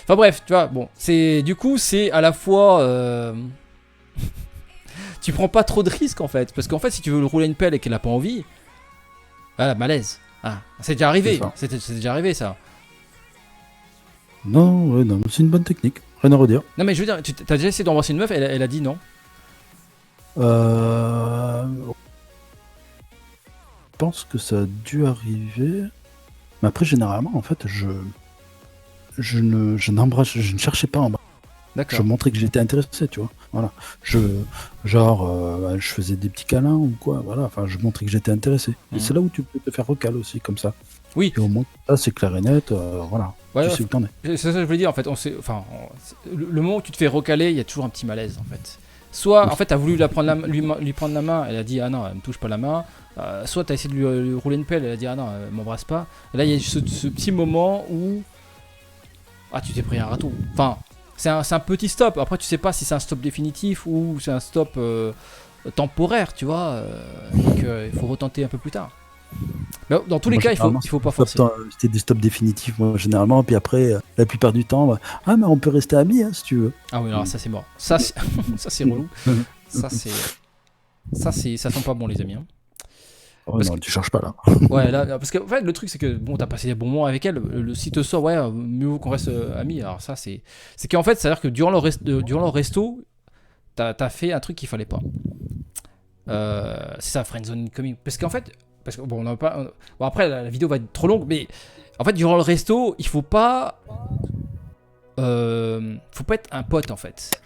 Enfin bref, tu vois, bon, du coup, c'est à la fois. Tu prends pas trop de risques en fait, parce qu'en fait si tu veux le rouler une pelle et qu'elle a pas envie, voilà, malaise. Ah, c'est déjà arrivé, c'est déjà arrivé ça. Non, ouais, non, c'est une bonne technique, rien à redire. Non mais je veux dire, t'as déjà essayé d'embrasser une meuf, elle a dit non. Je pense que ça a dû arriver, mais après généralement en fait je ne cherchais pas à embrasser. D'accord. Je montrais que j'étais intéressé, tu vois. Voilà. Je, je faisais des petits câlins ou quoi, voilà. Enfin, je montrais que j'étais intéressé. Et c'est là où tu peux te faire recal aussi, comme ça. Oui. Et au moins, ça, c'est clair et net, voilà. Ouais, tu sais où t'en es. c'est ça que je voulais dire en fait. Le moment où tu te fais recaler, il y a toujours un petit malaise en fait. Soit en fait t'as voulu lui prendre la main, elle a dit ah non, elle me touche pas la main. Soit t'as essayé de lui rouler une pelle, elle a dit ah non, elle m'embrasse pas. Et là il y a ce petit moment où tu t'es pris un râteau. Enfin, c'est un petit stop. Après tu sais pas si c'est un stop définitif ou c'est un stop temporaire, tu vois. Donc il faut retenter un peu plus tard. Mais dans tous les cas, il faut pas forcer. C'était des stops définitifs, moi, généralement. Puis après, la plupart du temps, mais on peut rester amis, hein, si tu veux. Ah oui, alors ça c'est mort. Ça c'est relou. Ça sent pas bon, les amis. Hein. Oh, non, tu cherches pas là. Ouais, là, parce que en fait, le truc c'est que bon, t'as passé des bons moments avec elle. Si te sort, ouais, mieux vaut qu'on reste amis. Alors ça, c'est qu'en fait, c'est à dire que durant leur resto, t'as fait un truc qu'il fallait pas. C'est ça, friendzone coming. Parce qu'en fait. Parce que bon, on n'a pas. Bon, après, la vidéo va être trop longue, mais en fait, durant le resto, il faut pas. Faut pas être un pote en fait.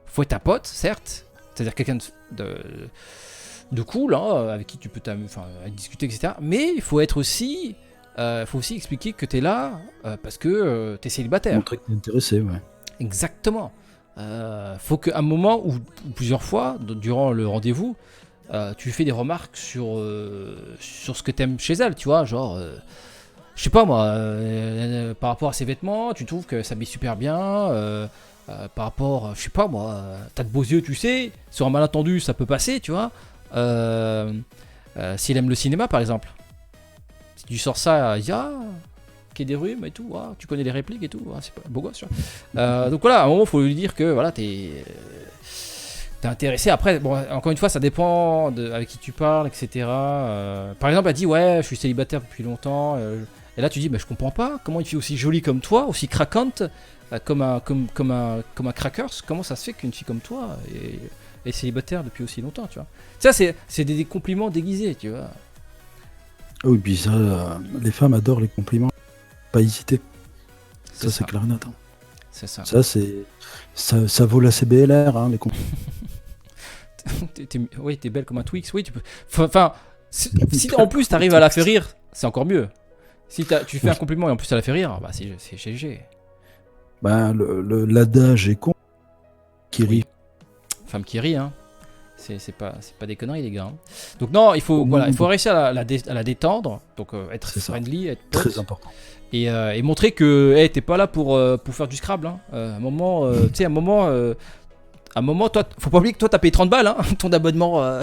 Faut être un pote, certes. C'est-à-dire quelqu'un de cool, hein, avec qui tu peux discuter, etc. Mais il faut être aussi. Faut aussi expliquer que t'es là parce que t'es célibataire. Montrer que t'es intéressé, ouais. Exactement. Faut qu'à un moment ou plusieurs fois durant le rendez-vous. Tu fais des remarques sur ce que t'aimes chez elle, tu vois, genre, je sais pas moi, par rapport à ses vêtements, tu trouves que ça s'habille super bien, par rapport, je sais pas moi, t'as de beaux yeux, tu sais, sur un malentendu, ça peut passer, tu vois, s'il aime le cinéma, par exemple, si tu sors ça, il y a Quai des Rhumes et tout, tu connais les répliques et tout, c'est pas beau gosse, tu vois. Donc voilà, à un moment, il faut lui dire que, voilà, t'es intéressé. Après, bon, encore une fois, ça dépend avec qui tu parles, etc. Par exemple, elle dit ouais, je suis célibataire depuis longtemps. Et là, tu dis, je comprends pas. Comment une fille aussi jolie comme toi, aussi craquante, comme un crackers, comment ça se fait qu'une fille comme toi est célibataire depuis aussi longtemps, tu vois. Ça, c'est des compliments déguisés, tu vois. Oui, puis ça, les femmes adorent les compliments. Pas hésiter. Ça, c'est clair et net. Hein. C'est ça. Ça vaut la CBLR, hein, les compliments. Oui, t'es belle comme un Twix. Oui, tu peux. Enfin, si en plus t'arrives à la faire rire, c'est encore mieux. Si tu fais un compliment et en plus ça la fait rire, c'est GG. L'adage est con. Qui rit. Femme qui rit, hein. C'est pas des conneries, les gars. Hein. Donc non, il faut réussir à la détendre, donc être friendly, être pote, très important. Et montrer que t'es pas là pour faire du Scrabble. Hein. À un moment, toi, faut pas oublier que toi t'as payé 30 balles, hein, ton abonnement.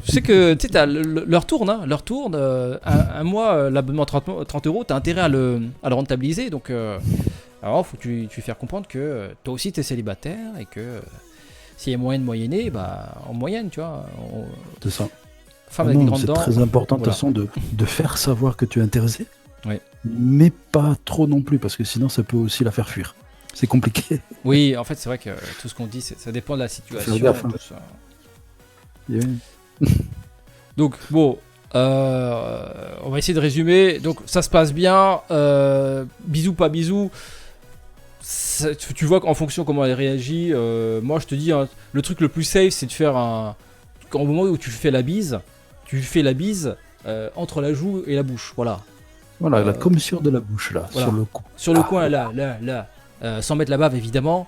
Tu sais que t'as leur tourne, un mois, l'abonnement 30 euros, t'as intérêt à le rentabiliser. Donc, alors faut que tu faire comprendre que toi aussi t'es célibataire et que s'il y a moyen de moyenner, en moyenne, tu vois. C'est ça. Femme avec des grandes dents. C'est très important de toute façon de faire savoir que tu es intéressé, mais pas trop non plus, parce que sinon ça peut aussi la faire fuir. C'est compliqué. Oui, en fait, c'est vrai que tout ce qu'on dit, ça dépend de la situation. Gaffe, hein. Yeah. Donc, bon, on va essayer de résumer. Donc, ça se passe bien. Bisous, pas bisous. Tu vois qu'en fonction comment elle réagit, moi je te dis, hein, le truc le plus safe, c'est de faire au moment où tu fais la bise, entre la joue et la bouche. Voilà. Voilà, la commissure de la bouche, là, voilà. sur le cou. Sur le coin, là. Sans mettre la bave, évidemment.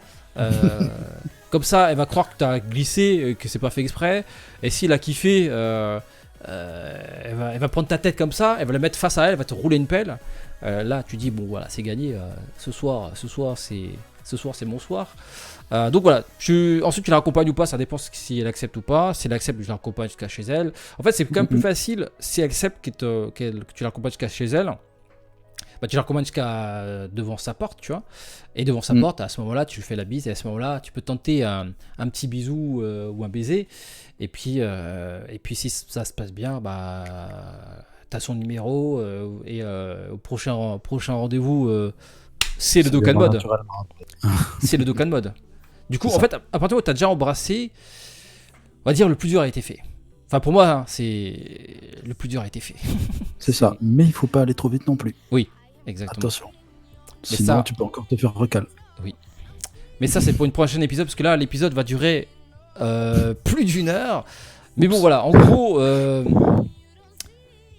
Comme ça, elle va croire que tu as glissé, que c'est pas fait exprès. Et si elle a kiffé, elle va prendre ta tête comme ça, elle va la mettre face à elle, elle va te rouler une pelle. Là, tu dis, bon, voilà, c'est gagné. Ce soir, c'est mon soir. Donc voilà, ensuite tu la raccompagnes ou pas, ça dépend si elle accepte ou pas. Si elle accepte, je la raccompagne jusqu'à chez elle. En fait, c'est quand même plus facile si elle accepte que tu la raccompagnes jusqu'à chez elle. Tu la recommandes jusqu'à devant sa porte, tu vois. Et devant sa porte, à ce moment-là, tu lui fais la bise. Et à ce moment-là, tu peux tenter un petit bisou ou un baiser. Et puis si ça se passe bien, t'as son numéro. Et au prochain rendez-vous, c'est le Dokkan Mode. C'est le Dokkan Mode. Du coup, en fait, à partir où t'as déjà embrassé, on va dire le plus dur a été fait. Enfin, pour moi, hein, le plus dur a été fait. C'est ça. Mais il faut pas aller trop vite non plus. Oui. Exactement. Attention. Sinon, tu peux encore te faire recal. Oui. Mais ça, c'est pour une prochaine épisode, parce que là, l'épisode va durer plus d'1 heure. Mais bon, voilà, en gros,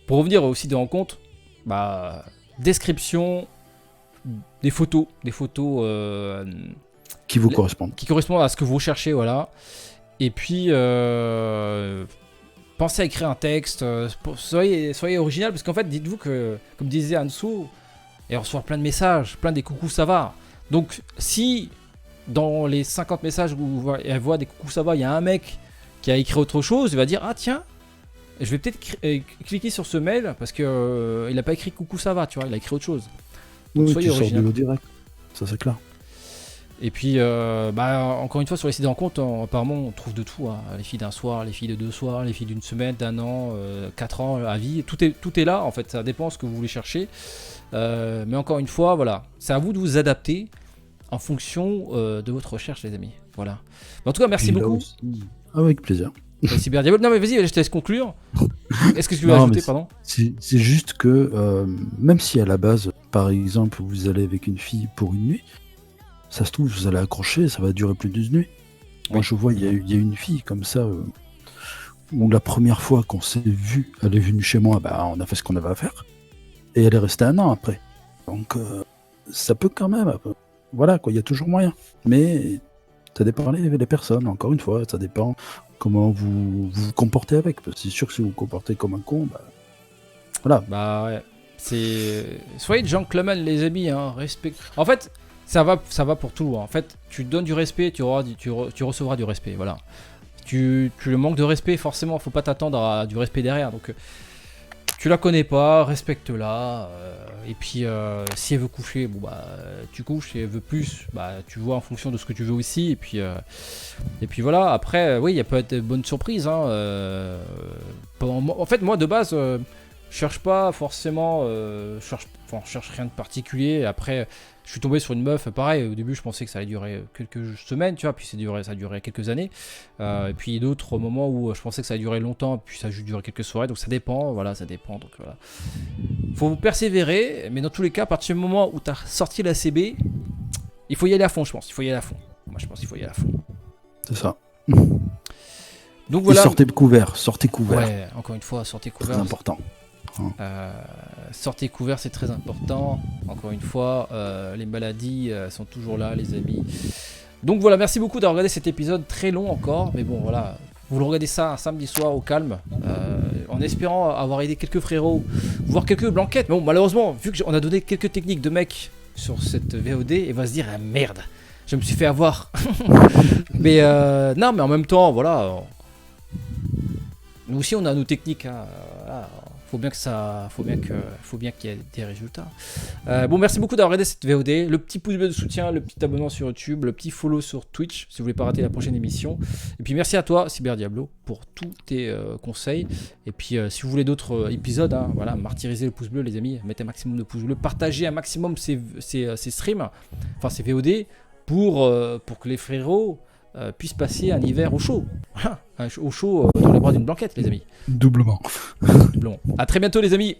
pour revenir au site de rencontre, bah, description, des photos Qui vous correspondent. qui correspondent à ce que vous recherchez, voilà. Et puis, pensez à écrire un texte, soyez original, parce qu'en fait, dites-vous que, comme disait Anso, et on reçoit plein de messages, plein des coucous ça va. Donc, si dans les 50 messages où elle voit des coucous ça va, il y a un mec qui a écrit autre chose, il va dire ah tiens, je vais peut-être cliquer sur ce mail parce que il a pas écrit coucou ça va, tu vois, il a écrit autre chose. Donc Oui, soyez tu sors original. de l'eau direct. Ça, c'est clair. Et puis, encore une fois, sur les sites de rencontres, apparemment, on trouve de tout. Hein. Les filles d'un soir, les filles de 2 soirs, les filles d'une semaine, d'un an, 4 ans, à vie. Tout est là, en fait. Ça dépend de ce que vous voulez chercher. Mais encore une fois, voilà. C'est à vous de vous adapter en fonction de votre recherche, les amis. Voilà. Mais en tout cas, merci Puis là beaucoup. aussi- Avec plaisir. Cyberdiablo. Non, mais vas-y, je te laisse conclure. Est-ce que tu veux Non, ajouter, mais pardon? C'est juste que, même si à la base, par exemple, vous allez avec une fille pour une nuit, ça se trouve, vous allez accrocher, ça va durer plus d'une nuit. Moi, Oui. je vois, il y a une fille comme ça, où la première fois qu'on s'est vu, elle est venue chez moi, bah, on a fait ce qu'on avait à faire, et elle est restée 1 an après. Donc, ça peut quand même. Voilà, quoi, il y a toujours moyen. Mais ça dépend les personnes, encore une fois, ça dépend comment vous vous comportez avec. Parce que c'est sûr que si vous vous comportez comme un con, bah, voilà. Bah ouais. Soyez gentlemen, les amis. Hein. Respect. En fait, ça va pour tout. Hein. En fait, tu donnes du respect, tu recevras du respect. Voilà. Tu le manques de respect, forcément, faut pas t'attendre à du respect derrière. Donc, tu la connais pas, respecte-la. Et puis, si elle veut coucher, bon bah, tu couches. Si elle veut plus, bah, tu vois en fonction de ce que tu veux aussi. Et puis voilà. Après, oui, il y a peut-être de bonnes surprises. Hein. En fait, moi, de base, je cherche pas forcément. Je cherche rien de particulier. Après, je suis tombé sur une meuf. Pareil, au début, je pensais que ça allait durer quelques semaines, tu vois. Puis ça a duré quelques années. Et puis d'autres moments où je pensais que ça allait durer longtemps. Puis ça a juste duré quelques soirées. Donc ça dépend. Voilà, ça dépend. Donc voilà. Faut persévérer. Mais dans tous les cas, à partir du moment où tu as sorti la CB, il faut y aller à fond, je pense. Il faut y aller à fond. Moi, je pense qu'il faut y aller à fond. C'est ça. Donc Et voilà. sortez couvert, sortez couvert. Ouais, encore une fois, sortez C'est couvert. important. Sortez couvert, c'est très important. Encore une fois, les maladies sont toujours là, les amis. Donc voilà, merci beaucoup d'avoir regardé cet épisode très long encore. Mais bon, voilà, vous le regardez ça un samedi soir au calme, en espérant avoir aidé quelques frérots, voire quelques blanquettes. Mais bon, malheureusement, vu qu'on a donné quelques techniques de mecs sur cette VOD, il va se dire ah, merde, je me suis fait avoir. Mais non, mais en même temps, voilà. Nous aussi, on a nos techniques. Hein. Voilà. Faut bien qu'il y ait des résultats. Bon, merci beaucoup d'avoir regardé cette VOD. Le petit pouce bleu de soutien, le petit abonnement sur YouTube, le petit follow sur Twitch si vous voulez pas rater la prochaine émission. Et puis merci à toi, Cyberdiablo, pour tous tes conseils. Et puis si vous voulez d'autres épisodes, hein, voilà, martyrisez le pouce bleu, les amis. Mettez un maximum de pouces bleus, partagez un maximum ces streams, enfin ces VOD, pour que les frérots puissent passer un hiver au chaud. Voilà, au chaud dans les bras d'une blanquette, les amis. Doublement. Bon, à très bientôt, les amis.